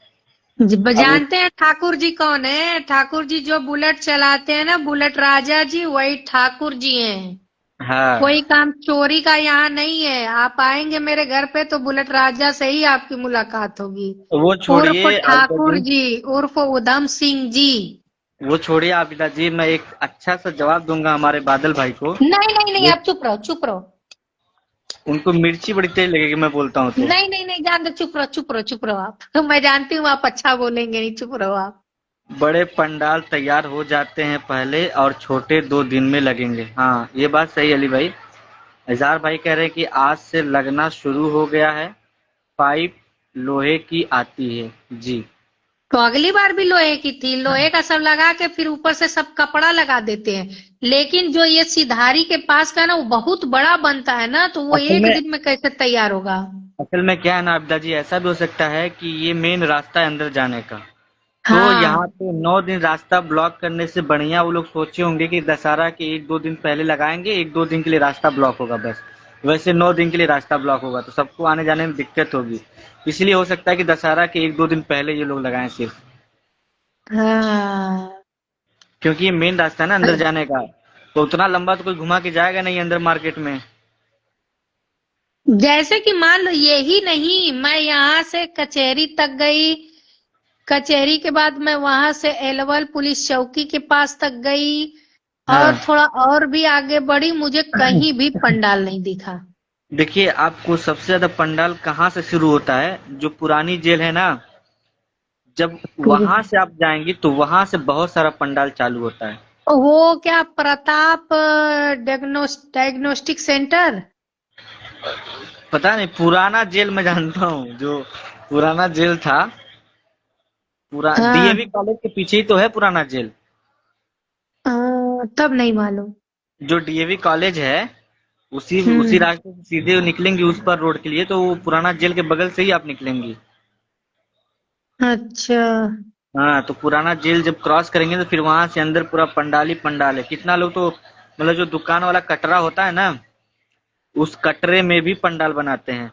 अब जानते हैं ठाकुर जी कौन है? ठाकुर जी जो बुलेट चलाते हैं ना, बुलेट राजा जी, वही ठाकुर जी हैं। हाँ, कोई काम चोरी का यहाँ नहीं है, आप आएंगे मेरे घर पे तो बुलेट राजा से ही आपकी मुलाकात होगी। वो उर्फ छोड़िए आबिदा ठाकुर जी, जी, उर्फ उधम सिंह जी। वो छोड़िए आबिदा जी, मैं एक अच्छा सा जवाब दूंगा हमारे बादल भाई को। नहीं नहीं नहीं, वो, आप चुप रहो, चुप रहो। उनको मिर्ची बड़ी तेज लगेगी मैं बोलता हूँ तो। नहीं नहीं नहीं, जान दो, चुप रहो, चुप रहो, चुप रहो आप। मैं जानती हूँ आप अच्छा बोलेंगे नहीं, चुप रहो आप। बड़े पंडाल तैयार हो जाते हैं पहले, और छोटे 2 दिन में लगेंगे। हाँ, ये बात सही है अली भाई। इजहार भाई कह रहे हैं कि आज से लगना शुरू हो गया है, पाइप लोहे की आती है जी। तो अगली बार भी लोहे की थी, लोहे का सब लगा के फिर ऊपर से सब कपड़ा लगा देते हैं। लेकिन जो ये सिधारी के पास का ना, वो बहुत बड़ा बनता है ना, तो वो असल एक में दिन में कैसे तैयार होगा? असल में क्या है ना आबिदा जी, ऐसा भी हो सकता है कि ये मेन रास्ता है अंदर जाने का। तो यहाँ हाँ। पे 9 दिन रास्ता ब्लॉक करने से बढ़िया वो लोग सोचे होंगे कि दशहरा के 1-2 दिन पहले लगाएंगे, 1-2 दिन के लिए रास्ता ब्लॉक होगा बस। वैसे 9 दिन के लिए रास्ता ब्लॉक होगा तो सबको आने जाने में दिक्कत होगी। इसलिए हो सकता है कि दशहरा के 1-2 दिन पहले ये लोग लगाएं सिर्फ, हाँ, क्योंकि ये मेन रास्ता है ना अंदर जाने का। तो उतना लंबा तो कोई घुमा के जाएगा नहीं अंदर मार्केट में। जैसे कि मान लो यही नहीं, मैं यहाँ से कचहरी तक गई, कचहरी के बाद मैं वहां से एलवल पुलिस चौकी के पास तक गई, और हाँ, थोड़ा और भी आगे बढ़ी, मुझे कहीं भी पंडाल नहीं दिखा। देखिए आपको सबसे ज्यादा पंडाल कहाँ से शुरू होता है, जो पुरानी जेल है ना, जब वहां से आप जाएंगी तो वहां से बहुत सारा पंडाल चालू होता है। वो क्या, प्रताप डायग्नोस्टिक सेंटर? पता नहीं, पुराना जेल मैं जानता हूँ, जो पुराना जेल था, पूरा हाँ। डीएवी कॉलेज के पीछे ही तो है पुराना जेल। तब नहीं मालूम। जो डीएवी कॉलेज है, उसी उसी हम्म। रास्ते से सीधे निकलेंगी उस पर रोड के लिए, तो वो पुराना जेल के बगल से ही आप निकलेंगी। अच्छा। हाँ, तो पुराना जेल जब क्रॉस करेंगे तो फिर वहां से अंदर पूरा पंडाल ही पंडाल है। कितना लोग तो मतलब जो दुकान वाला कटरा होता है ना, उस कटरे में भी पंडाल बनाते हैं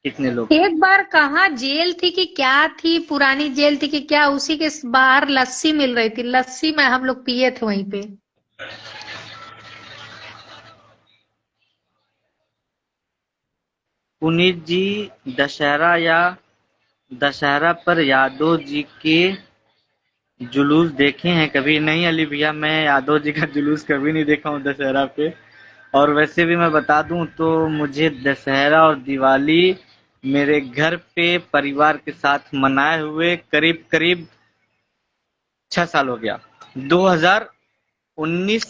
कितने लोग। एक बार कहाँ जेल थी कि क्या थी, पुरानी जेल थी कि क्या, उसी के बाहर लस्सी मिल रही थी, लस्सी में हम लोग पिए थे वहीं पे। पुनीत जी, दशहरा या दशहरा पर यादव जी के जुलूस देखे हैं कभी? नहीं अली भैया, मैं यादव जी का जुलूस कभी नहीं देखा हूँ दशहरा पे। और वैसे भी मैं बता दूं तो मुझे दशहरा और दिवाली मेरे घर पे परिवार के साथ मनाए हुए करीब करीब 6 साल हो गया। 2019,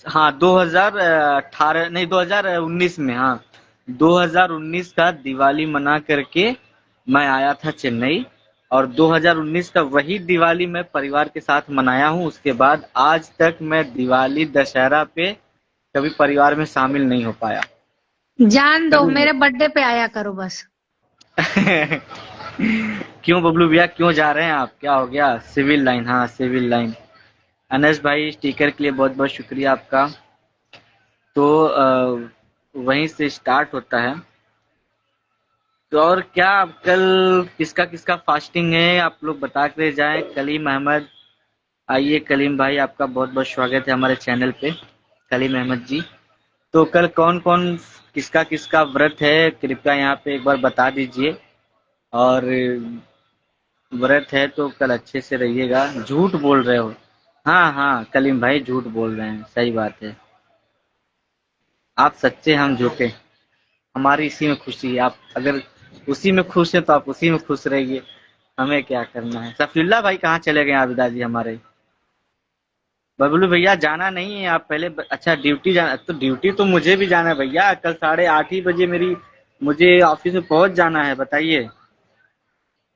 हाँ 2018 नहीं 2019 में, हाँ 2019 का दिवाली मना करके मैं आया था चेन्नई। और 2019 का वही दिवाली मैं परिवार के साथ मनाया हूँ। उसके बाद आज तक मैं दिवाली दशहरा पे कभी परिवार में शामिल नहीं हो पाया। जान दो, कभी मेरे बर्थडे पे आया करो बस। नहीं। क्यों बबलू भैया, क्यों जा रहे हैं आप? क्या हो गया? सिविल लाइन, हाँ सिविल लाइन। अनस भाई, स्टिकर के लिए बहुत बहुत शुक्रिया आपका। तो वहीं से स्टार्ट होता है। तो और क्या, कल किसका किसका फास्टिंग है आप लोग बता कर जाएं। कलीम अहमद, आइए कलीम भाई, आपका बहुत बहुत स्वागत है हमारे चैनल पे। कलीम अहमद जी, तो कल कौन कौन किसका किसका व्रत है कृपया यहाँ पे एक बार बता दीजिए। और व्रत है तो कल अच्छे से रहिएगा। झूठ बोल रहे हो? हाँ हाँ कलीम भाई, झूठ बोल रहे हैं, सही बात है। आप सच्चे, हम झूठे। हमारी इसी में खुशी है। आप अगर उसी में खुश हैं तो आप उसी में खुश रहिए, हमें क्या करना है। सफीउल्लाह भाई कहाँ चले गए आबिदा जी हमारे? बबलू भैया जाना नहीं है आप पहले अच्छा ड्यूटी जाना, तो ड्यूटी तो मुझे भी जाना है भैया। कल 8:30 ही बजे मेरी, मुझे ऑफिस में पहुंच जाना है, बताइए।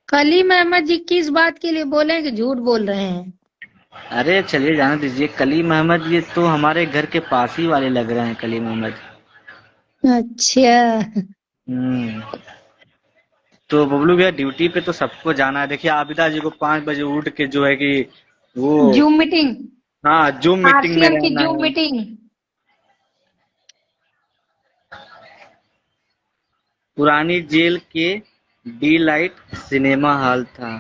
कलीम अहमद जी किस बात के लिए बोले हैं कि झूठ बोल रहे हैं? अरे चलिए जाने दीजिए। कलीम अहमद ये तो हमारे घर के पास ही वाले लग रहे हैं, कलीम अहमद। अच्छा। हम्म। तो बबलू भैया ड्यूटी पे तो सबको जाना है। देखिए आबिदा जी को 5 बजे उठ के जो है कि वो, जूम मीटिंग, हाँ जूम मीटिंग में आरसीएम की रहना जूम है। मीटिंग। पुरानी जेल के डी लाइट सिनेमा हॉल था।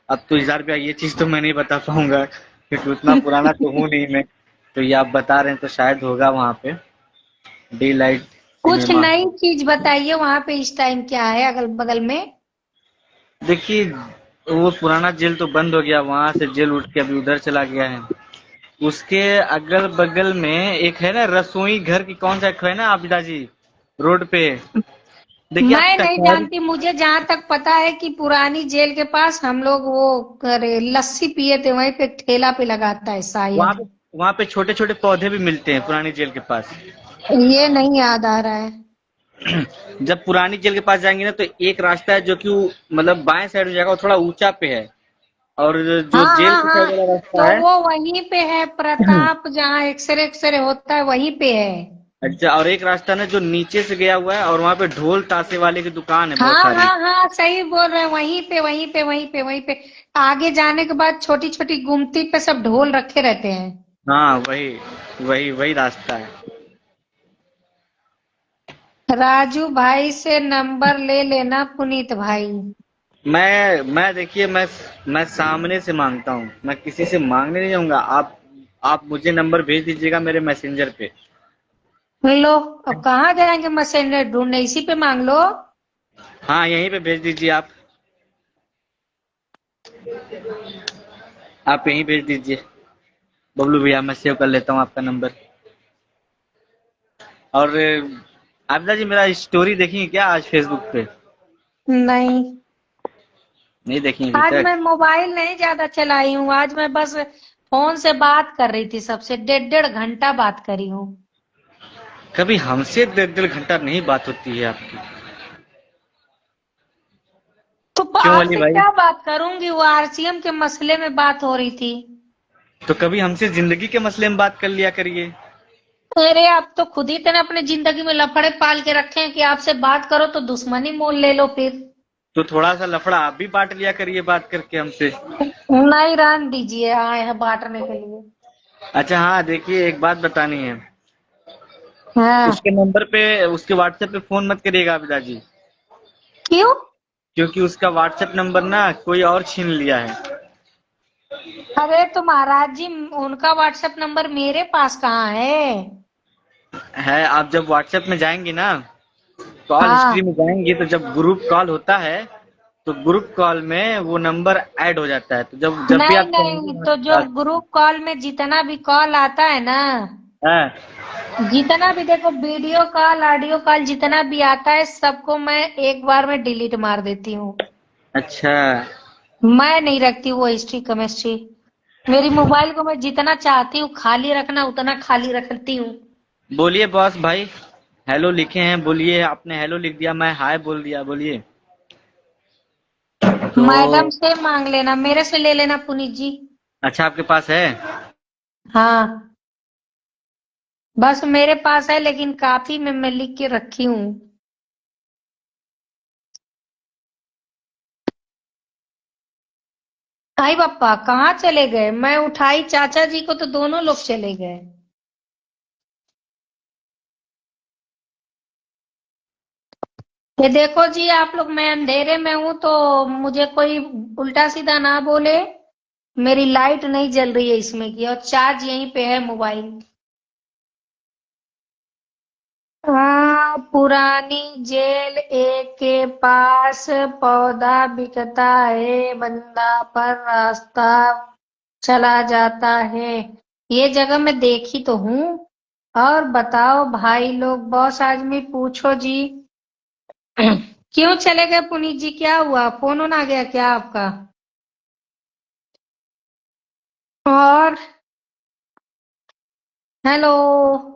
अब तो इज़हार भैया ये चीज तो मैं नहीं बता पाऊंगा क्योंकि उतना पुराना तो हूँ नहीं मैं। तो ये आप बता रहे हैं तो शायद होगा वहाँ पे डी लाइट कुछ सिनेमा नई हॉल। चीज बताइए वहां पे इस टाइम क्या है अगल बगल में। देखिए वो पुराना जेल तो बंद हो गया, वहां से जेल उठ के अभी उधर चला गया है। उसके अगल बगल में एक है ना रसोई घर की, कौन सा एक है ना आबिदा जी, रोड पे। देखिए आप मैं नहीं कचहरी, जानती, मुझे जहां तक पता है कि पुरानी जेल के पास हम लोग वो करे लस्सी पिए थे, वहीं पे ठेला पे लगाता है वहां शायद। पे वहां पे छोटे छोटे पौधे भी मिलते हैं पुरानी जेल के पास। ये नहीं याद आ रहा है। जब पुरानी जेल के पास जाएंगे ना तो एक रास्ता है जो कि मतलब बाएं साइड में जाएगा, वो थोड़ा ऊंचा पे है। और जो हाँ जेल हाँ के साइड हाँ, वाला रास्ता तो है। वो वहीं पे है, प्रताप जहाँ एक्सरे एक्सरे होता है वहीं पे है। अच्छा, और एक रास्ता ना जो नीचे से गया हुआ है और वहां पे ढोल ताशे वाले की दुकान है बहुत हाँ सारी। हाँ हाँ, सही बोल रहे हैं, वहीं पे वहीं पे वहीं पे वहीं पे। आगे जाने के बाद छोटी छोटी गुमती पे सब ढोल रखे रहते हैं। हाँ वही वही वही रास्ता है। राजू भाई से नंबर ले लेना पुनीत भाई। मैं देखिए मैं सामने से मांगता हूँ, मैं किसी से मांगने नहीं जाऊंगा। आप मुझे नंबर भेज दीजिएगा मेरे मैसेंजर पे। लो, अब कहाँ जाएंगे मैसेंजर ढूंढने, इसी पे मांग लो। हाँ यहीं पे भेज दीजिए आप यहीं भेज दीजिए। बबलू भैया मैं सेव कर लेता हूँ आपका नंबर। और आबिदा जी मेरा स्टोरी देखी क्या आज फेसबुक पे? नहीं, नहीं देखी अभी आज तक? मैं मोबाइल नहीं ज्यादा चलाई हूँ, आज मैं बस फोन से बात कर रही थी सबसे, 1.5 घंटा बात करी हूँ। कभी हमसे 1.5 घंटा नहीं बात होती है आपकी? तो क्यों अली आपसे भाई? क्या बात करूंगी, वो आरसीएम के मसले में बात हो रही थी। तो कभी हमसे जिंदगी के मसले में बात कर लिया करिए। अरे आप तो खुद ही इतने अपने जिंदगी में लफड़े पाल के रखे हैं कि आपसे बात करो तो दुश्मनी मोल ले लो फिर। तो थोड़ा सा लफड़ा आप भी बांट लिया करिए बात करके हमसे। नहीं, रहने दीजिए, आए हैं बांटने के लिए। अच्छा हाँ, देखिए एक बात बतानी है। हाँ। उसके नंबर पे, उसके व्हाट्सएप पे फोन मत करिएगा आप दादी, क्यों? क्योंकि उसका व्हाट्सएप नंबर ना कोई और छीन लिया है। अरे तो महाराज जी, उनका व्हाट्सएप नंबर मेरे पास कहाँ है? आप जब व्हाट्सएप में जाएंगे ना, कॉल हिस्ट्री हाँ। में जाएंगे, तो जब ग्रुप कॉल होता है तो ग्रुप कॉल में वो नंबर ऐड हो जाता है, तो जब जब भी नहीं आप नहीं, तो जो चाहेंगे। ग्रुप कॉल में जितना भी कॉल आता है ना, हाँ। जितना भी देखो वीडियो कॉल ऑडियो कॉल जितना भी आता है, सबको मैं एक बार में डिलीट मार देती हूँ। अच्छा। मैं नहीं रखती वो हिस्ट्री केमिस्ट्री। मेरी मोबाइल को मैं जितना चाहती हूँ खाली रखना उतना खाली रखती हूँ। बोलिए बॉस भाई, हेलो लिखे हैं, बोलिए। आपने हेलो लिख दिया, मैं हाय बोल दिया, बोलिए। तो मैडम से मांग लेना, मेरे से ले लेना पुनीत जी। अच्छा, आपके पास है? हाँ, बस मेरे पास है, लेकिन काफी में मैं लिख के रखी हूँ। आई पापा कहाँ चले गए? मैं उठाई चाचा जी को तो दोनों लोग चले गए। ये देखो जी आप लोग, मैं अंधेरे में हूँ तो मुझे कोई उल्टा सीधा ना बोले। मेरी लाइट नहीं जल रही है इसमें की, और चार्ज यहीं पे है मोबाइल। हाँ, पुरानी जेल एक के पास पौधा बिकता है, बंदा पर रास्ता चला जाता है। ये जगह मैं देखी तो हूँ। और बताओ भाई लोग, बॉस आदमी पूछो जी। क्यों चले गए पुनीत जी? क्या हुआ? फोन ऑन आ गया क्या आपका? और हेलो,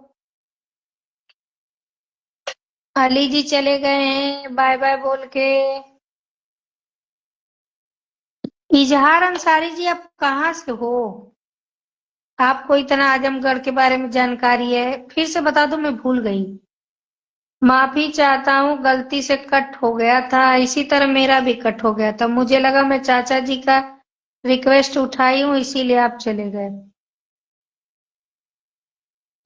अली जी चले गए हैं बाय बाय बोल के। इजहार अंसारी जी, आप कहाँ से हो? आपको इतना आजमगढ़ के बारे में जानकारी है? फिर से बता दो, मैं भूल गई। माफी चाहता हूँ, गलती से कट हो गया था, इसी तरह मेरा भी कट हो गया था। मुझे लगा मैं चाचा जी का रिक्वेस्ट उठाई हूँ, इसीलिए आप चले गए।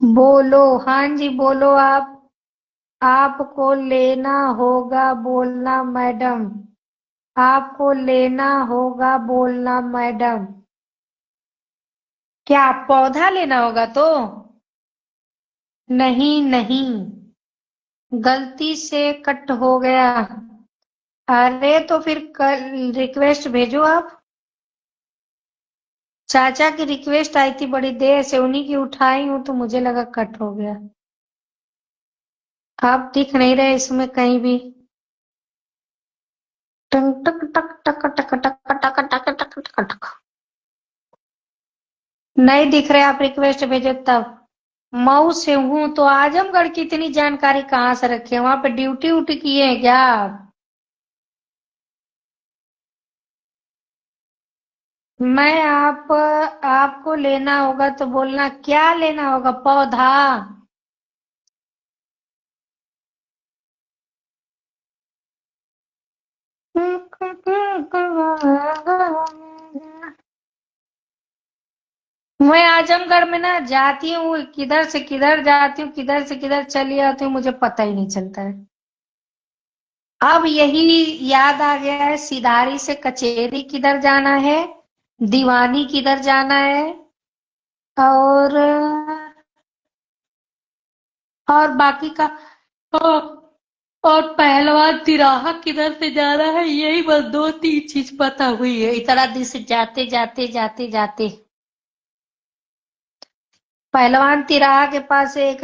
बोलो, हाँ जी बोलो आप। आपको लेना होगा बोलना मैडम। आपको लेना होगा बोलना मैडम। क्या पौधा लेना होगा तो? नहीं नहीं, गलती से कट हो गया। अरे तो फिर कल रिक्वेस्ट भेजो आप। चाचा की रिक्वेस्ट आई थी बड़ी देर से, उन्हीं की उठाई हूँ तो मुझे लगा कट हो गया। आप दिख नहीं रहे इसमें कहीं भी। टक टक टक टक टक टक टक टक टक टक टक। नहीं दिख रहे, आप रिक्वेस्ट भेजो तब। मऊ से हूँ तो आजमगढ़ की इतनी जानकारी कहाँ से रखे? वहां पे ड्यूटी उटी किए हैं क्या आप? मैं आपको लेना होगा तो बोलना, क्या लेना होगा? पौधा। मैं आजमगढ़ में ना जाती हूँ, किधर से किधर जाती हूँ, किधर से किधर चली आती हूँ, मुझे पता ही नहीं चलता है। अब यही याद आ गया है, सिधारी से कचेरी किधर जाना है, दीवानी किधर जाना है, और बाकी का, और पहलवान तिराहा किधर से जाना है, यही बस दो तीन चीज पता हुई है इतना दिन से जाते जाते जाते जाते। पहलवान तिराहा के पास एक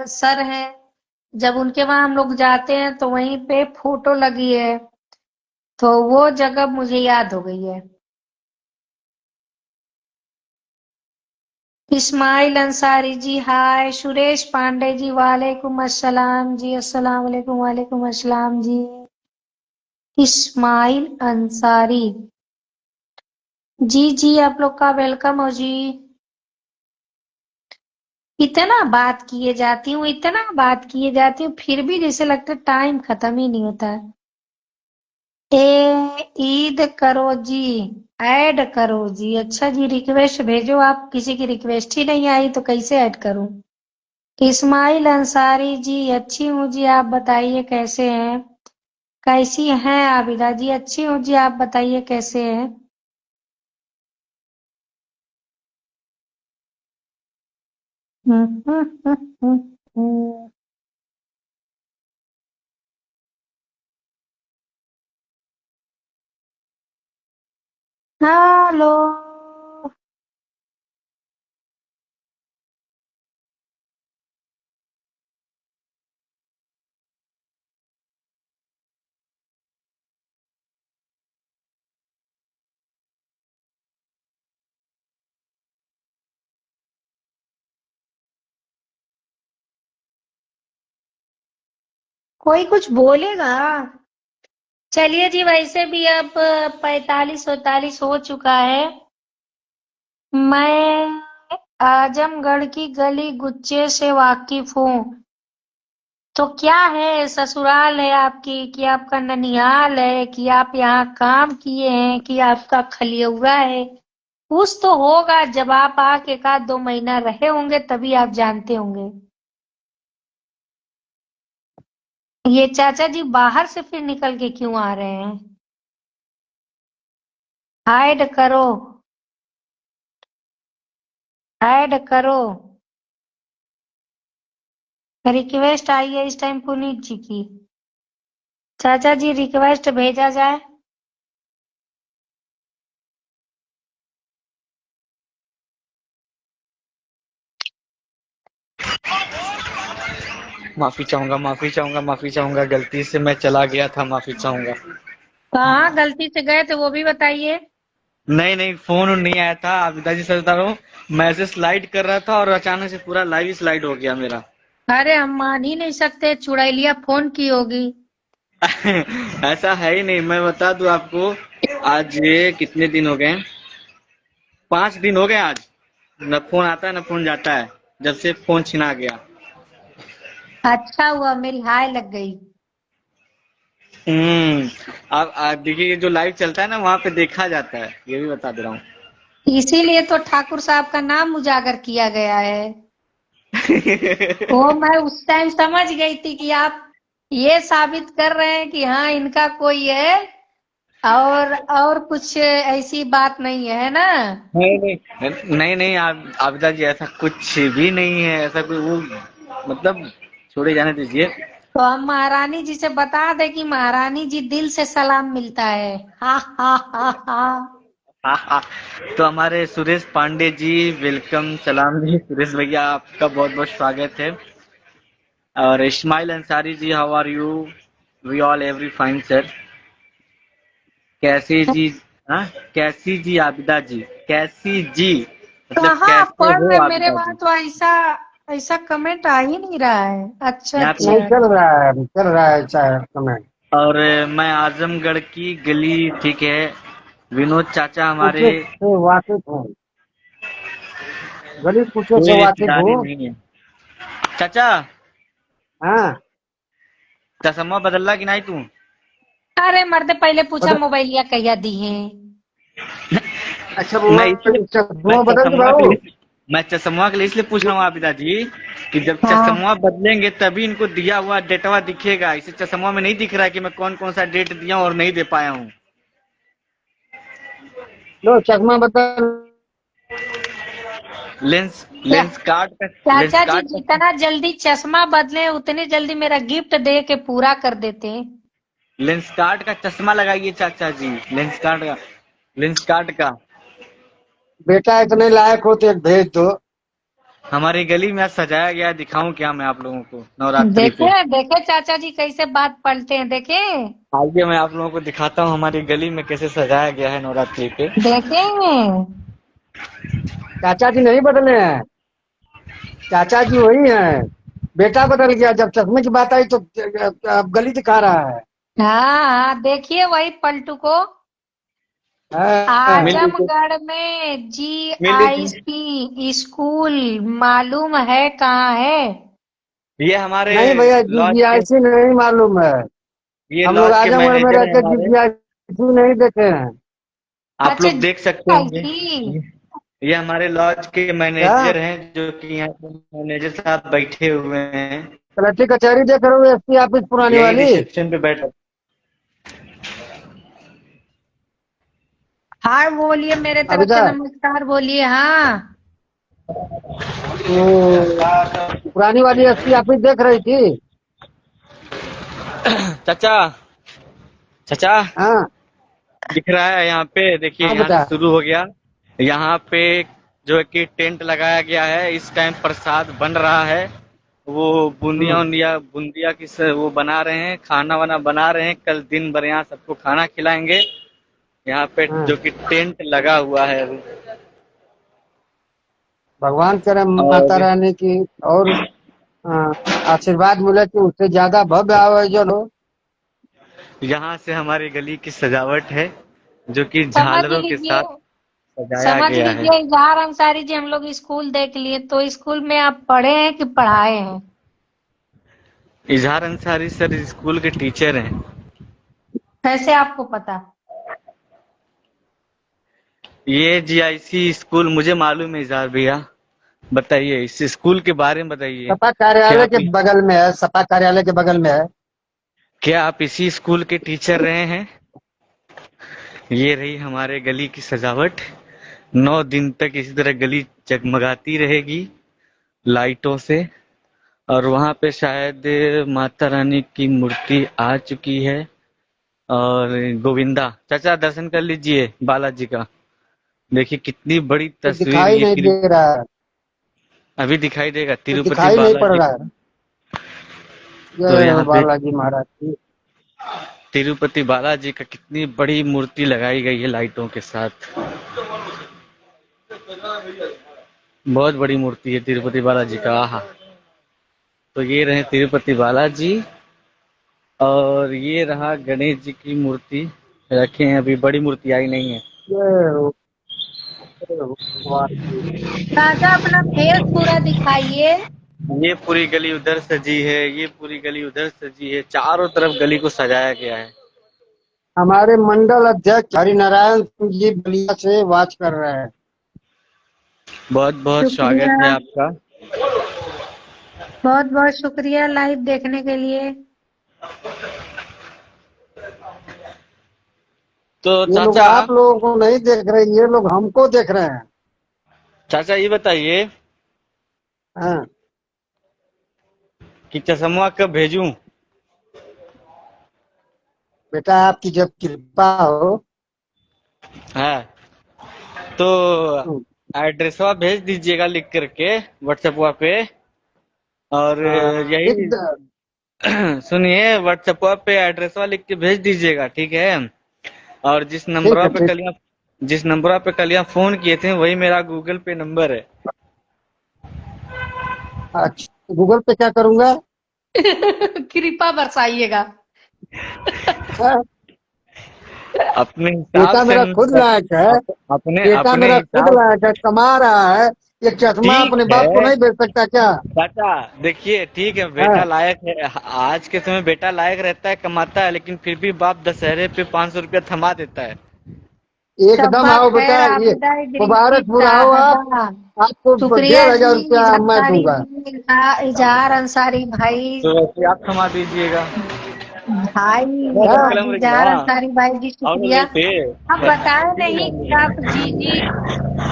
सर है, जब उनके वहां हम लोग जाते हैं तो वहीं पे फोटो लगी है, तो वो जगह मुझे याद हो गई है। इस्माइल अंसारी जी हाय, सुरेश पांडे जी वालेकुम अस्सलाम जी, अस्सलाम वालेकुम, वालेकुम अस्सलाम जी। इस्माइल अंसारी जी, जी आप लोग का वेलकम हो जी। इतना बात किए जाती हूँ, इतना बात किए जाती हूँ, फिर भी जैसे लगता है टाइम खत्म ही नहीं होता है। ईद करो जी, ऐड करो जी। अच्छा जी, रिक्वेस्ट भेजो। आप किसी की रिक्वेस्ट ही नहीं आई तो कैसे ऐड करूं? इस्माइल अंसारी जी, अच्छी हूँ जी, आप बताइए कैसे हैं? कैसी हैं आबिदा जी? अच्छी हूँ जी, आप बताइए कैसे हैं? हेलो। कोई कुछ बोलेगा? चलिए जी, वैसे भी अब 45-47 हो चुका है। मैं आजमगढ़ की गली गुच्चे से वाकिफ हूँ। तो क्या है, ससुराल है आपकी कि आपका ननिहाल है कि आप यहाँ काम किए हैं कि आपका खलियउरा है? कुछ तो होगा, जब आप आके एक आध 2 महीना रहे होंगे तभी आप जानते होंगे। ये चाचा जी बाहर से फिर निकल के क्यों आ रहे हैं? हाइड करो, ऐड करो। रिक्वेस्ट आई है इस टाइम पुनीत जी की। चाचा जी, रिक्वेस्ट भेजा जाए? माफी चाहूंगा, माफी चाहूंगा, माफी चाहूंगा, गलती से मैं चला गया था, माफी चाहूंगा। कहाँ गलती से गए थे वो भी बताइए। नहीं नहीं, फोन नहीं आया था, आप पिताजी से बता रहा हूँ। मैसेज स्लाइड कर रहा था और अचानक से पूरा लाइव स्लाइड हो गया मेरा। अरे हम मान ही नहीं सकते, चुड़ैलिया फोन की होगी। ऐसा है ही नहीं, मैं बता दूं आपको। आज ये कितने दिन हो गए? 5 दिन हो गए आज। न फोन आता है न फोन जाता है, जब से फोन छिना गया। अच्छा हुआ मेरी हाय लग गई। आप देखिए, ये जो लाइव चलता है ना, वहां पे देखा जाता है, ये भी बता दे रहा हूँ। इसीलिए तो ठाकुर साहब का नाम उजागर किया गया है। वो मैं उस टाइम समझ गई थी कि आप ये साबित कर रहे हैं कि हाँ इनका कोई है, और कुछ ऐसी बात नहीं है ना। नहीं नहीं नहीं नहीं, आप आबिदा जी, ऐसा कुछ भी नहीं है, ऐसा कोई वो, मतलब छोड़े, जाने दीजिए। तो हम महारानी जी से बता दें कि महारानी जी दिल से सलाम मिलता है। हा हा हा हा। हाँ हाँ। तो हमारे सुरेश पांडे जी, वेलकम, सलाम जी सुरेश भैया, आपका बहुत बहुत स्वागत है। और Ismail Ansari ji, how are you? We all every fine sir. कैसी जी? हाँ, कैसी जी आबिदा जी? कैसी जी मतलब कहाँ कैसे पढ़ हो रहे, मेरे आबिदा वहां जी? तो ऐसा ऐसा कमेंट आ ही नहीं रहा है। अच्छा यहाँ पे नहीं अच्छा। चल रहा है चाहे समय। और मैं आजमगढ़ की गली, ठीक है, विनोद चाचा हमारे। कुछ से वाकिफ हूँ, गरीब कुछ से कोई वाकिफ रिश्तेदारी हूँ। नहीं है चाचा। हाँ, चश्मा बदलला कि नहीं तू? अरे मर्द, पहले पूछा बदल। मोबाइलिया कहिया दी है? अच्छा वो मैं इसलिए मैं चश्मा बदल दे चश्मा के बाबू। लिए मैं चश्मा के लिए इसलिए पूछ रहा हूँ आबिदा जी, कि जब हाँ। चश्मा बदलेंगे तभी इनको दिया हुआ डेटवा दिखेगा। इसे चश्मा में नहीं दिख रहा है कि मैं कौन कौन सा डेट दिया हूँ और नहीं दे पाया हूँ। लो चश्मा बदल। लेंस क्या लेंस कार्ड का, लेंस चाचा जी, कार्ड का जितना जल्दी चश्मा बदले उतनी जल्दी मेरा गिफ्ट दे के पूरा कर देते। लेंस कार्ड का चश्मा लगाइए चाचा जी, लेंस कार्ड का, लेंस कार्ड का। बेटा इतने लायक हो तो एक भेज दो। हमारी गली में आज सजाया गया है, दिखाऊं क्या मैं आप लोगों को नवरात्रि पे? देखे देखे चाचा जी कैसे बात पलटे हैं, देखे आइए मैं आप लोगों को दिखाता हूँ हमारी गली में कैसे सजाया गया है नवरात्रि पे। देखे। चाचा जी नहीं बदले हैं, चाचा जी वही हैं। बेटा बदल गया, जब चश्मे की बात आई तो अब गली दिखा रहा है। हाँ हाँ, देखिए वही पलटू को। हाँ, मिल लीजिए, आजमगढ़ में मिल लीजिए। GIC स्कूल मालूम है कहाँ है? ये हमारे नहीं भैया, लॉज के, GGIC नहीं मालूम है। ये हम लोग लॉज के आजमगढ़ में मैनेजर हैं रहते हमारे। जीपीआई नहीं देखे हैं। आप अच्छा लोग देख सकते आई होंगे। थी। ये हमारे लॉज के क्या मैनेजर हैं, जो कि यहाँ पे मैनेजर साहब बैठे हुए हैं। कलेक्टर कचहरी देख रहे हो, एसपी ऑफिस पुरानी यही वाली। रिसेप्शन पे बैठे। हाँ बोलिए, मेरे अभी तरफ से तक नमस्कार बोलिए। हाँ तो पुरानी वाली एसपी ऑफिस देख रही थी। चाचा, चाचा हाँ दिख रहा है यहाँ पे? देखिए हाँ यहाँ से बेटा। शुरू हो गया। यहाँ पे जो है कि टेंट लगाया गया है। इस टाइम प्रसाद बन रहा है। वो बूंदिया हम्म, उंदिया बूंदिया की वो बना रहे हैं, खाना वाना बना रहे हैं। कल दिन भर यहाँ सबको खाना खिलाएंगे। यहाँ पे हाँ। जो कि टेंट लगा हुआ है अभी। भगवान करे माता और रानी की और हाँ, आशीर्वाद मिले कि उससे ज्यादा भव्य आयोजन हो। यहाँ से हमारी गली की सजावट है, जो कि समझ झालरों के लीजिए, साथ सजाया समझ गया है। लीजिए इजहार अंसारी जी, हम लोग स्कूल देख लिए, तो स्कूल में आप पढ़े हैं कि पढ़ाए हैं? इजहार अंसारी सर स्कूल के टीचर हैं। कैसे आपको पता? ये जीआईसी स्कूल मुझे मालूम है इजहार भैया। बताइए इस स्कूल के बारे में बताइए। सपा क्या कार्यालय आप के बगल में है, सपा कार्यालय के बगल में है। क्या आप इसी स्कूल के टीचर रहे हैं? ये रही हमारे गली की सजावट। 9 दिन तक इसी तरह गली जगमगाती रहेगी लाइटों से। और वहां पे शायद माता रानी की मूर्ति आ चुकी है। और गोविंदा चाचा दर्शन कर लीजिए बालाजी का। देखिए कितनी बड़ी कुछ तस्वीर दिखाई ये नहीं दे रहा है। अभी दिखाई देगा कुछ तिरुपति दिखाई नहीं पड़ बालाजी रहा का। है। तो जय हो यहाँ पे बालाजी महाराज की। तिरुपति बालाजी का कितनी बड़ी मूर्ति लगाई गई है लाइटों के साथ। बहुत बड़ी मूर्ति है तिरुपति बालाजी का। आहा। तो ये रहे तिरुपति बालाजी। और ये रहा गणेश जी की मूर्ति रखे हैं। अभी बड़ी मूर्ति आई नहीं है। जय हो, जय हो भगवान की। चाचा अपना फेस पूरा दिखाइए। ये पूरी गली उधर सजी है, ये पूरी गली उधर सजी है। चारों तरफ गली को सजाया गया है। हमारे मंडल अध्यक्ष हरिनारायण सिंह जी बलिया से वाच कर रहे हैं। बहुत बहुत स्वागत है शुक्रिया, आपका। बहुत बहुत शुक्रिया लाइव देखने के लिए। तो ये लोग चाचा, आप लोगों को नहीं देख रहे, ये लोग हमको देख रहे हैं। चाचा ये बताइए हाँ कि चश्मा कब भेजूं? बेटा, आपकी जब कृपा हो। हाँ तो एड्रेसवा भेज दीजिएगा लिख करके व्हाट्सएपवा पे। और लिख यही द- सुनिए, व्हाट्सएपवा पे एड्रेसवा लिख के भेज दीजिएगा, ठीक है? और ठीक है ठीक। जिस नंबरवा पे कल यहाँ फोन किए थे वही मेरा गूगल पे नंबर है। अच्छा, गूगल पे क्या करूंगा? कृपा बरसाइएगा। हाँ, अपने हिसाब बेटा से मेरा खुद लायक है। अपने बेटा अपने मेरा खुद हिसाब। लायक है, कमा रहा है। एक चश्मा ठीक अपने बाप को है नहीं बेच सकता क्या? चाचा, देखिए ठीक है बेटा हाँ, लायक है। आज के समय बेटा लायक रहता है, कमाता है, लेकिन फिर भी बाप दशहरे पे 500 रुपया थमा देता है। एकदम शब्बा आओ बेटा। खैर ये आपदा मुबारकपुर गिरफ्ता आओ आप। हदा। आपको शुक्रिया 1,500 रुपया जी मैं अंसारी दूंगा। जी, इजहार अंसारी भाई। तो वैसे आप थमा दीजिएगा। भाई बहुत हाँ, कलम रख इजहार हाँ। अंसारी भाई जी और शुक्रिया। लेते आप बताए नहीं कि आप जी जी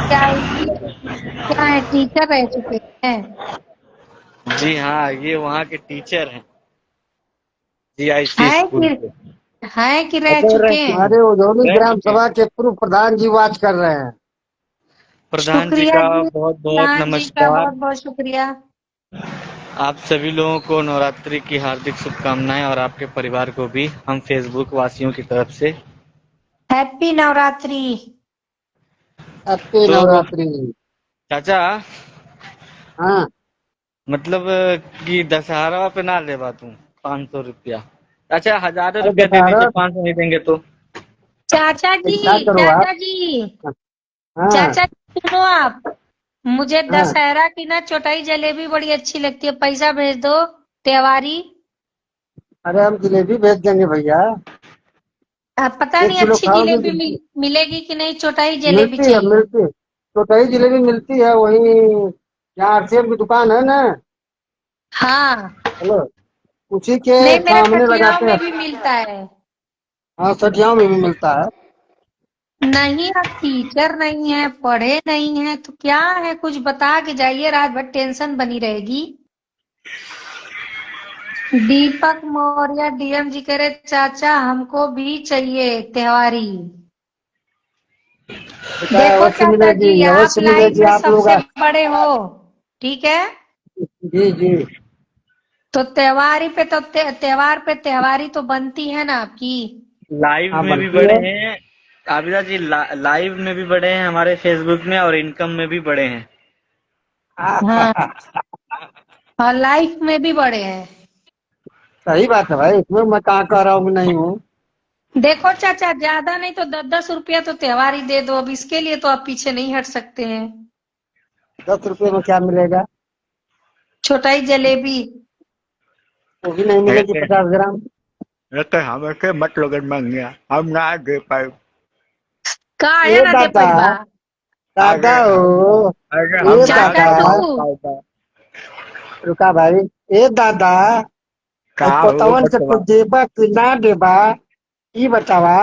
क्या ये क्या है, टीचर रह चुके हैं? जी हाँ, ये वहाँ के टीचर हैं जीआईसी हैं स्कूल कि के। हैं कि रह अच्छा, रह चुके हैं? चुके हमारे उधौली रह ग्राम चुके हैं। सभा के पूर्व प्रधान जी बात कर रहे हैं। प्रधान जी शुक्रिया का जी, बहुत बहुत प्रधान जी का नमस्कार। बहुत बहुत शुक्रिया। आप सभी लोगों को नवरात्रि की हार्दिक शुभकामनाएं, और आपके परिवार को भी हम फेसबुक वासियों की तरफ से। हैप्पी नवरात्रि। हैप्पी तो नवरात्रि। चाचा, हाँ मतलब कि दशहरा पे ना लेवा तू 500 रुपया। अच्छा, 1000 रुपया दे दशहरा। दीजिए, 500 नहीं देंगे तो। चाचा जी, क्या करो आप? चाचा जी, हाँ चाचा जी सुनो आप, मुझे हाँ। दशहरा की ना चौटाई जलेबी बड़ी अच्छी लगती है, पैसा भेज दो त्योहारी। अरे हम जलेबी भेज देंगे भैया। पता एक नहीं किलो अच्छी खाओगे जलेबी जलेबी? मिलेगी कि नहीं, छोटाई जलेबी मिलती है चाहिए। मिलती है। छोटाई जलेबी मिलती है वही, यहाँ आरसीएम की दुकान है ना। हाँ, हेलो, उसी के नहीं मेरे सामने सठियाओं लगाते हैं। में भी मिलता है। हाँ, सठियाओं में भी मिलता है। नहीं, आप टीचर नहीं है, पढ़े नहीं है तो क्या है, कुछ बता के जाइए, रात भर टेंशन बनी रहेगी। दीपक मौर्य डीएम जी कह रहे चाचा हमको भी चाहिए त्योहारी। बेटा देखो अवश्य चाचा मिलेगी, जी, आप अवश्य लाइफ मिलेगी, में आप लोग सबसे बड़े हो, ठीक है। जी जी। तो त्योहारी पे तो त्योहार पे त्योहारी तो बनती है ना आपकी। लाइव हाँ, में भी बनती बड़े है। हैं आबिदा जी, लाइव में भी बड़े हैं हमारे फेसबुक में, और इनकम में भी बड़े हैं। हाँ, और लाइफ में भी बड़े हैं। सही बात है भाई, इसमें मैं कहाँ कह रहा हूँ कि नहीं हूँ। देखो चाचा, ज्यादा नहीं तो 10-10 रुपया तो त्योहारी दे दो, अब इसके लिए तो आप पीछे नहीं हट सकते हैं। 10 रुपये में क्या मिलेगा? छोटाई जलेबी। वो भी नहीं मिलेगी ऐसे 50 ग्राम। ऐसे हमें के मत लोग मंगिया, हम ना दे पाए। का है ए ना दे दादा, पैबा। दादा अरे हो। अरे ए हम ना चाचा दादा, दे तू पाए। रुका भाई। ए दादा, का अब हो पोतवन से बचवा। कुछ देबा कि ना देबा, ई बतावा।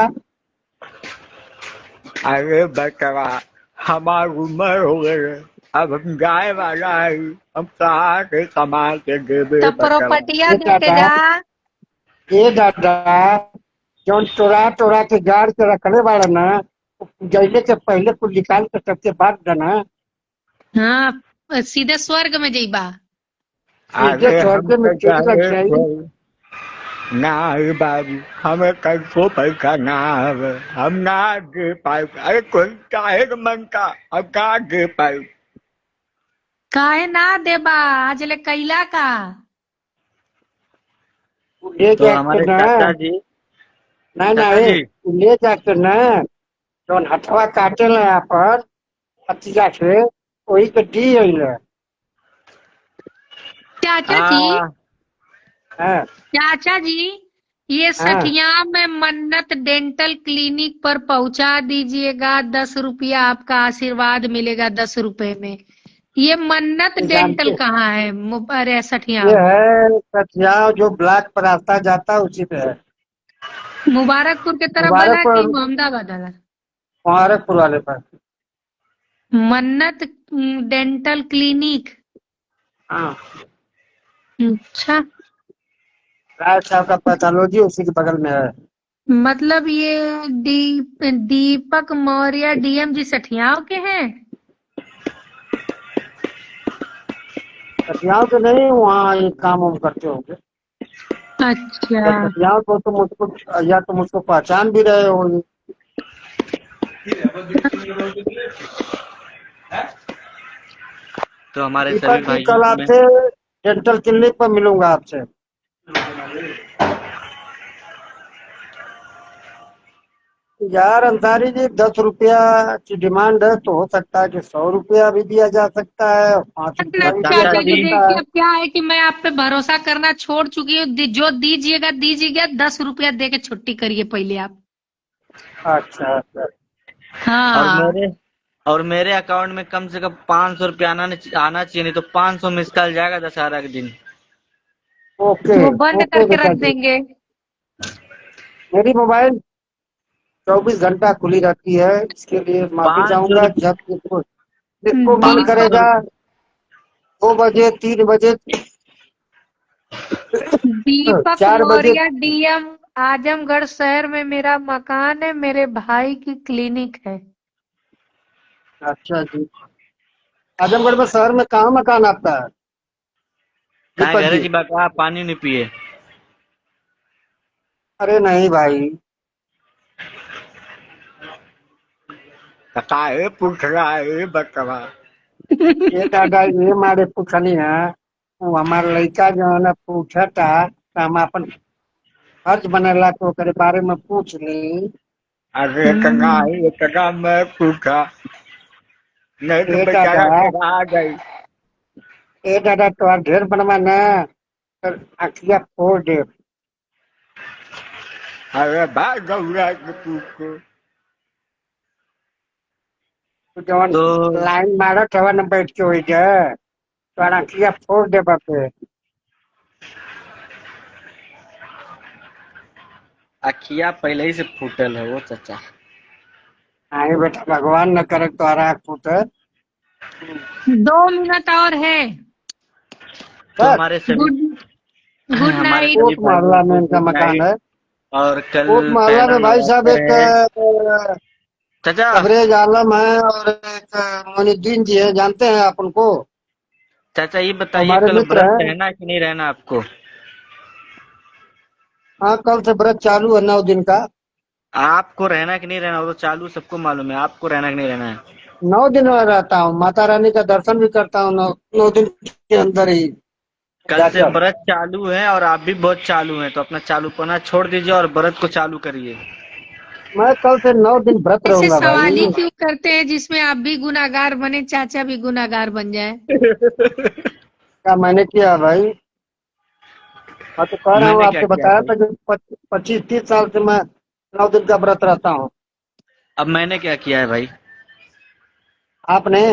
अरे बचवा, हमार उम्र हो गए, अब हम जाए वाला है, हम कहाँ से कमा के देवे तब बचवा। प्रॉपर्टिया ए दे के दादा, जा। ए दादा, जौन टोरा टोरा के गाड़ के रखले बाड़ा ना, जैले से पहले कुछ निकाल के सबके बाद देना। हाँ, सीधे स्वर्ग में जइबा। सीधे अरे हम स्वर्ग में तो तेरी लग जाए जाएगी। ना है बाबू, हमें कल को पैसा ना है, हम ना दे पाए। अरे कोई काहे के मन का, अब कहाँ दे पाए। काहे ना देबा, आज ले कैला का। तू ले तो जाके हमारे ना, चाचा जी, ना ना चाचा जी, तू ले जाके ना, जौन हथवा काटे ला अपन पतिया से, वही के दी अइले। चाचा जी, हाँ हाँ चाचा जी, ये हाँ। सठिया में मन्नत डेंटल क्लिनिक पर पहुंचा दीजिएगा, 10 रुपया आपका आशीर्वाद मिलेगा 10 रुपए में। ये मन्नत ये डेंटल जानते, कहाँ है, अरे सठिया ये में। है कटिया जो ब्लॉक पर रास्ता जाता है उसी पे है। मुबारकपुर के तरफ वाला कि मुबारकपुर, मोहम्मदाबाद वाला। मुबारकपुर वाले पर। मन्नत डेंटल क्लिनिक। हाँ, अच्छा, राय साहब का पैथोलॉजी उसी के बगल में है। मतलब ये दीपक मौर्य डीएम जी सठियाव के हैं। कटियाओं के नहीं, वहाँ ये काम वाम करते होंगे। अच्छा, या कटियाओं को तो मुझको, या तो मुझको पहचान भी रहे होंगे। तो हमारे सभी दीपक जी, भाइयों कल को मैं, आपसे डेंटल क्लिनिक पर मिलूंगा आपसे। यार अंसारी जी, 10 रुपया की डिमांड है तो हो सकता है कि 100 रुपया भी दिया जा सकता है, और पाँच ना रुपया भी दिया चाचा चाचा जा जी जी, सकता देखिए, है। अब क्या है कि मैं आप पे भरोसा करना छोड़ चुकी हूँ, जो दीजिएगा दीजिएगा, 10 रुपया दे के छुट्टी करिए पहले आप। अच्छा अच्छा। और हाँ, मेरे और मेरे अकाउंट में कम से कम 500 रुपया आना चाहिए, नहीं तो 500 मिस कॉल जाएगा दशहरा के दिन। ओके। वो बंद ओके करके बेटा रख जी, देंगे। मेरी मोबाइल 24 घंटा खुली रहती है, इसके लिए माफी पाँच सौ चाहूंगा रुपये जब जिसको जिसको मन दीपक 500 करेगा 2 बजे, 3 बजे, दीपक 4 बजे। मौर्य डीएम, आजमगढ़ शहर में मेरा मकान है, मेरे भाई की क्लिनिक है। अच्छा जी। आजमगढ़ में शहर में कहाँ मकान आपका है कहाँ दीपक गए जी? जी, बता पानी नहीं पिए। अरे नहीं भाई। काहे पूछ रहा है बकवा। ये दादा, ये मारे पूछनी है, वो हमार लड़का जो है ना पूछा था, तो हम अपन फर्ज बनेला तो ओकरे बारे में पूछ ली। अरे इतना हम्म, ही इतना मैं पूछा, नहीं तो ए दादा, बेचारा चढ़ा गई। ए दादा तो ढेर बनवा ना, तो अखिया फोड़ दे। अरे भाई गौरा के पूछो। तो जवन तो लाइन मारत हवा न बैठ के हुई है तो अनखिया फोड़ दे बापे। अखिया पहले ही से फूटल है वो चाचा। आई बेटा भगवान न करे तो आराख फूटे। 2 मिनट और है। तो बस हमारे सभी गुड गुड हमारे नाइट। सभी कोट भाइयों मोहल्ला में को इनका गुड मकान नाइट। है। और कल कोट मोहल्ला पहला में भाई साहब नवरात्र एक है चाचा। तबरेज आलम है और एक मोइनुद्दीन जी है, जानते हैं आप उनको? चाचा ये बताइए हमारे कल मित्र व्रत हैं। रहना है कि नहीं रहना आपको? हाँ, कल से व्रत चालू है 9 दिन का। आपको रहना कि नहीं रहना वो तो चालू सबको मालूम है, आपको रहना कि नहीं रहना है? 9 दिन में रहता हूँ, माता रानी का दर्शन भी करता हूँ 9 दिन के अंदर ही कल से जाकर। व्रत चालू है और आप भी बहुत चालू हैं, तो अपना चालूपना छोड़ दीजिए और व्रत को चालू करिए। मैं कल से 9 दिन व्रत ऐसे रहूंगा सवाल ही भाई। क्यों करते हैं जिसमें आप भी गुनाहगार बने, चाचा भी गुनाहगार बन जाए? क्या मैंने किया भाई? मैं तो कह रहा हूँ, मैंने क्या आपसे किया बताया भाई? था कि 25-30 साल से मैं 9 दिन का व्रत रहता हूँ। अब मैंने क्या किया है भाई? आपने?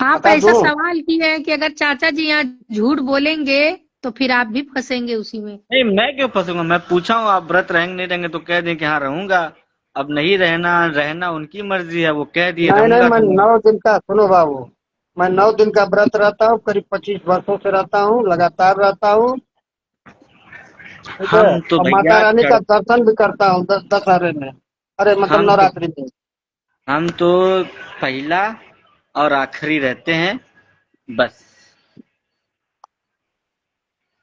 आप बता ऐसा दूं? सवाल किए हैं कि अगर चाचा जी यहाँ झूठ बोलेंगे तो फिर आप भी फंसेंगे उसी में। नहीं मैं क्यों फंसूंगा, मैं पूछा हूँ आप व्रत रहेंगे नहीं रहेंगे तो कह दें कि हाँ रहूंगा। अब नहीं रहना रहना उनकी मर्जी है, वो कह दिए नहीं नहीं, रहूंगा मैं तो मैं। 9 दिन का, सुनो बाबू, मैं 9 दिन का व्रत रहता हूँ, करीब 25 वर्षों से रहता हूँ, लगातार रहता हूँ। ठीक है। हम तो और माता भैया रानी का दर्शन भी करता हूँ दशहरे में, अरे मतलब हम तो नवरात्रि में। हम तो पहला और आखिरी रहते हैं बस।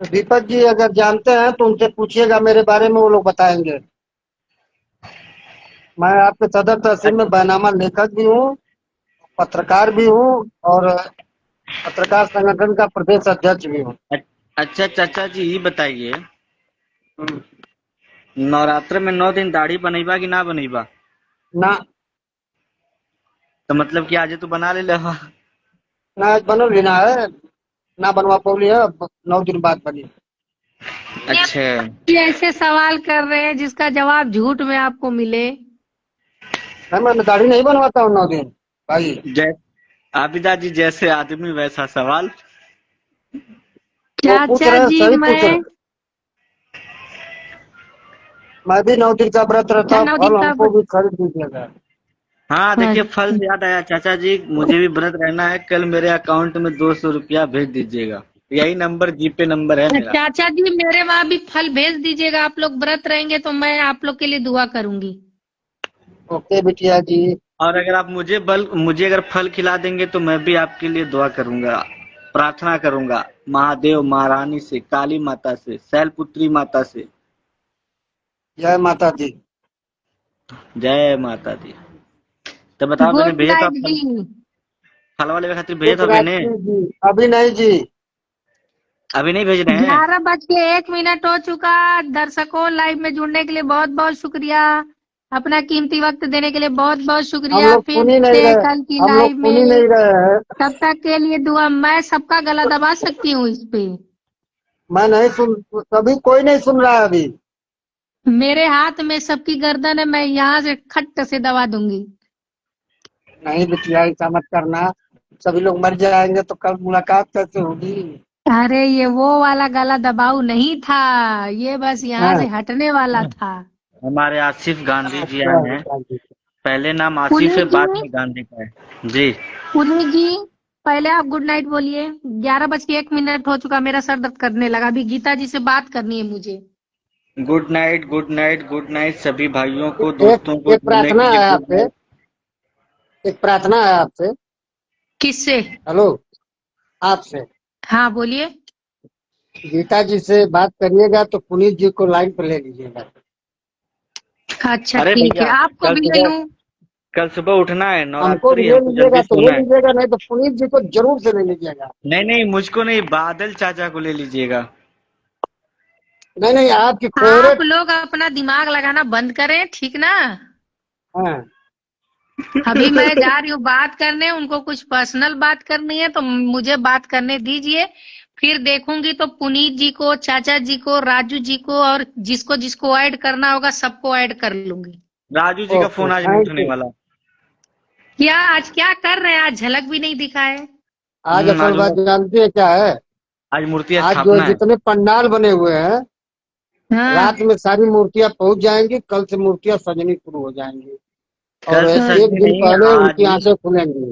तो दीपक जी अगर जानते हैं तो उनसे पूछिएगा मेरे बारे में, वो लोग बताएंगे। मैं आपके सदर तहसील में बैनामा लेखक भी हूँ, पत्रकार भी हूँ, और पत्रकार संगठन का प्रदेश अध्यक्ष भी हूँ। अच्छा चाचा जी ये बताइए, हम्म। नवरात्र में 9 दिन दाढ़ी बनैबा कि ना बनैबा? ना, तो मतलब कि आज तो बना ले लेवा। ना आज बनल भी ना है, ना बनवा पौली है, अब 9 दिन बाद बनी। अच्छा। ये ऐसे सवाल कर रहे हैं जिसका जवाब झूठ में आपको मिले। नहीं, मैं दाढ़ी नहीं बनवाता हूँ 9 दिन भाई। जय आबिदा जी जैसे आदमी वैसा सवाल। वो पूछ चाचा रहे हैं, जी सही पूछ रहे मैं हैं। मैं भी 9 दिन का व्रत रहता क्या हूँ, 9 दिन फल का? हमको भी खरीद दीजिएगा। हाँ देखिए फल अच्छा से याद आया चाचा जी, मुझे भी व्रत रहना है, कल मेरे अकाउंट में 200 रुपया भेज दीजिएगा। यही नंबर जीपे नंबर है मेरा। चाचा जी, मेरे वहां भी फल भेज दीजिएगा। आप लोग व्रत रहेंगे तो मैं आप लोग के लिए दुआ करूंगी। ओके बिटिया जी। और अगर आप मुझे अगर फल खिला देंगे तो मैं भी आपके लिए दुआ करूंगा, प्रार्थना करूंगा महादेव महारानी से, काली माता से, शैलपुत्री माता से। जय माता दी। जय माता दी। तो बताओ मैंने गुड भेजा था नाइट फल, जी। फल वाले के खातिर भेजा गुड था मैंने। रात्रि जी। अभी नहीं जी। अभी नहीं भेज रहे हैं? 11:01 हो चुका। दर्शकों, लाइव में जुड़ने के लिए बहुत बहुत शुक्रिया। अपना कीमती वक्त देने के लिए बहुत बहुत हम शुक्रिया। लोग फिर सुन ही नहीं मिलते हैं रहे। कल की हम लोग लाइव सुन ही में। नहीं रहे हैं। तब तक के लिए दुआ। मैं सबका गला दबा सकती हूँ इस पे। मैं नहीं सुन, सभी कोई नहीं सुन रहा है अभी। मेरे हाथ में सबकी गर्दन है, मैं यहाँ से खट से दबा दूंगी। नहीं बिटिया, ऐसा मत करना। सभी लोग मर जाएंगे तो कल मुलाकात कैसे होगी? अरे ये वो वाला गला दबाऊ नहीं था, ये बस यहाँ हाँ। से हटने वाला था। हमारे आसिफ गांधी जी अच्छा आए हैं। पहले नाम आसिफ है पुनीत जी, बाद में गांधी का है जी। पुनीत जी, पहले आप गुड नाइट बोलिए। 11:01 हो चुका, मेरा सर दर्द करने लगा। अभी गीता जी से बात करनी है मुझे। Good night good night good night सभी भाइयों को एक दोस्तों को एक जुड़ने प्रार्थना के लिए है गुड आपसे। नाइट। एक प्रार्थना है आपसे। किससे? हेलो, आपसे। हाँ बोलिए। गीता जी से बात करिएगा तो पुनीत जी को लाइन पर ले लीजिएगा। अच्छा अरे ठीक है, भैया आपको कल भी ले सुबह लूं? कल सुबह उठना है, हमको भी नवरात्रि ले हमको लीजिएगा जल्दी तो ले सोना है। लीजिएगा, नहीं तो पुनीत जी को जरूर से ले लीजिएगा। नहीं नहीं मुझको नहीं, बादल चाचा को ले लीजिएगा। नहीं नहीं, आपकी आप फेवरेट। लोग अपना दिमाग लगाना बंद करें, ठीक ना? हाँ। अभी मैं जा रही हूँ बात करने, उनको कुछ पर्सनल बात करनी है तो मुझे बात करने दीजिए। फिर देखूंगी तो पुनीत जी को, चाचा जी को, राजू जी को और जिसको जिसको ऐड करना होगा सबको ऐड कर लूंगी। राजू जी का ओके, फोन आज नहीं थैंक उठने यू। वाला। क्या आज क्या कर रहे हैं? आज झलक भी नहीं दिखा है। आज असल आज बात उनका जानती है क्या है? आज मूर्ति आज जो स्थापना है। जितने पंडाल बने हुए हैं, हाँ। रात में सारी मूर्तियां पहुंच जाएंगी, कल से मूर्तियां सजनी शुरू हो जाएंगी और कल से एक सजनी दिन नहीं, पहले आज उनकी ही। आंखें खुलेंगी।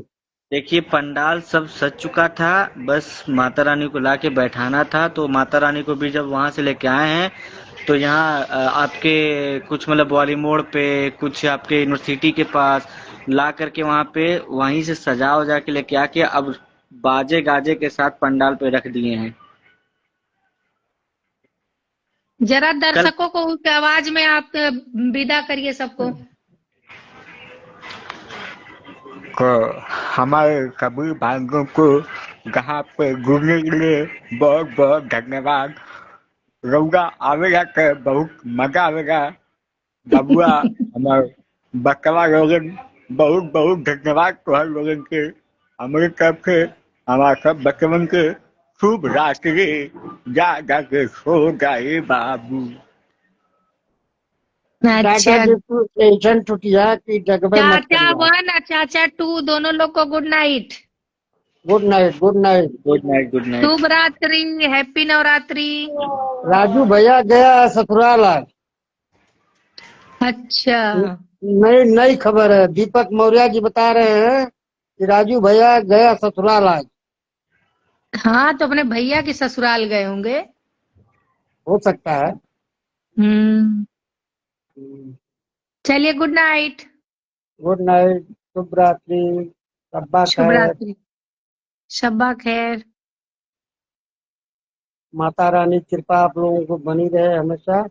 देखिए पंडाल सब सज चुका था, बस माता रानी को लाके बैठाना था। तो माता रानी को भी जब वहां से लेके आए हैं तो यहाँ आपके कुछ मतलब ग्वाली मोड़ पे, कुछ आपके यूनिवर्सिटी के पास ला करके वहां पे वहीं से सजा वजा के लेके आके अब बाजे गाजे के साथ पंडाल पे रख दिए हैं। जरा कल दर्शकों को उस आवाज में आप विदा करिए सबको। को हमारे सभी भाइयों को यहाँ पे घूमने के लिए बहुत बहुत धन्यवाद। रउआ आवेगा के बहुत मजा आवेगा। बबुआ हमारे बकवा लोगन बहुत बहुत धन्यवाद तुहार लोगन के। हमारे तरफ से हमारे सब बचवन के शुभ रात्रि। जा जा के सो जाए बाबू। चाचा अच्छा, जी को टेंशन टूटिया कि जगबे मत चाचा करिया। 1 और चाचा 2 दोनों लोग को good night. Good night, good night. Good night, good night. शुभ रात्रि, हैप्पी नवरात्रि। राजू भैया गया ससुराल आज। अच्छा। नई नई खबर है, दीपक मौर्य जी बता रहे हैं कि राजू भैया गया ससुराल आज। हाँ तो अपने भैया के ससुराल गए होंगे। हो सकता है। हम्म। चलिए गुड नाइट। गुड नाइट, शुभ रात्रि, शब्बा शुभ खैर। रात्रि। शब्बा खैर। माता रानी कृपा आप लोगों को बनी रहे हमेशा।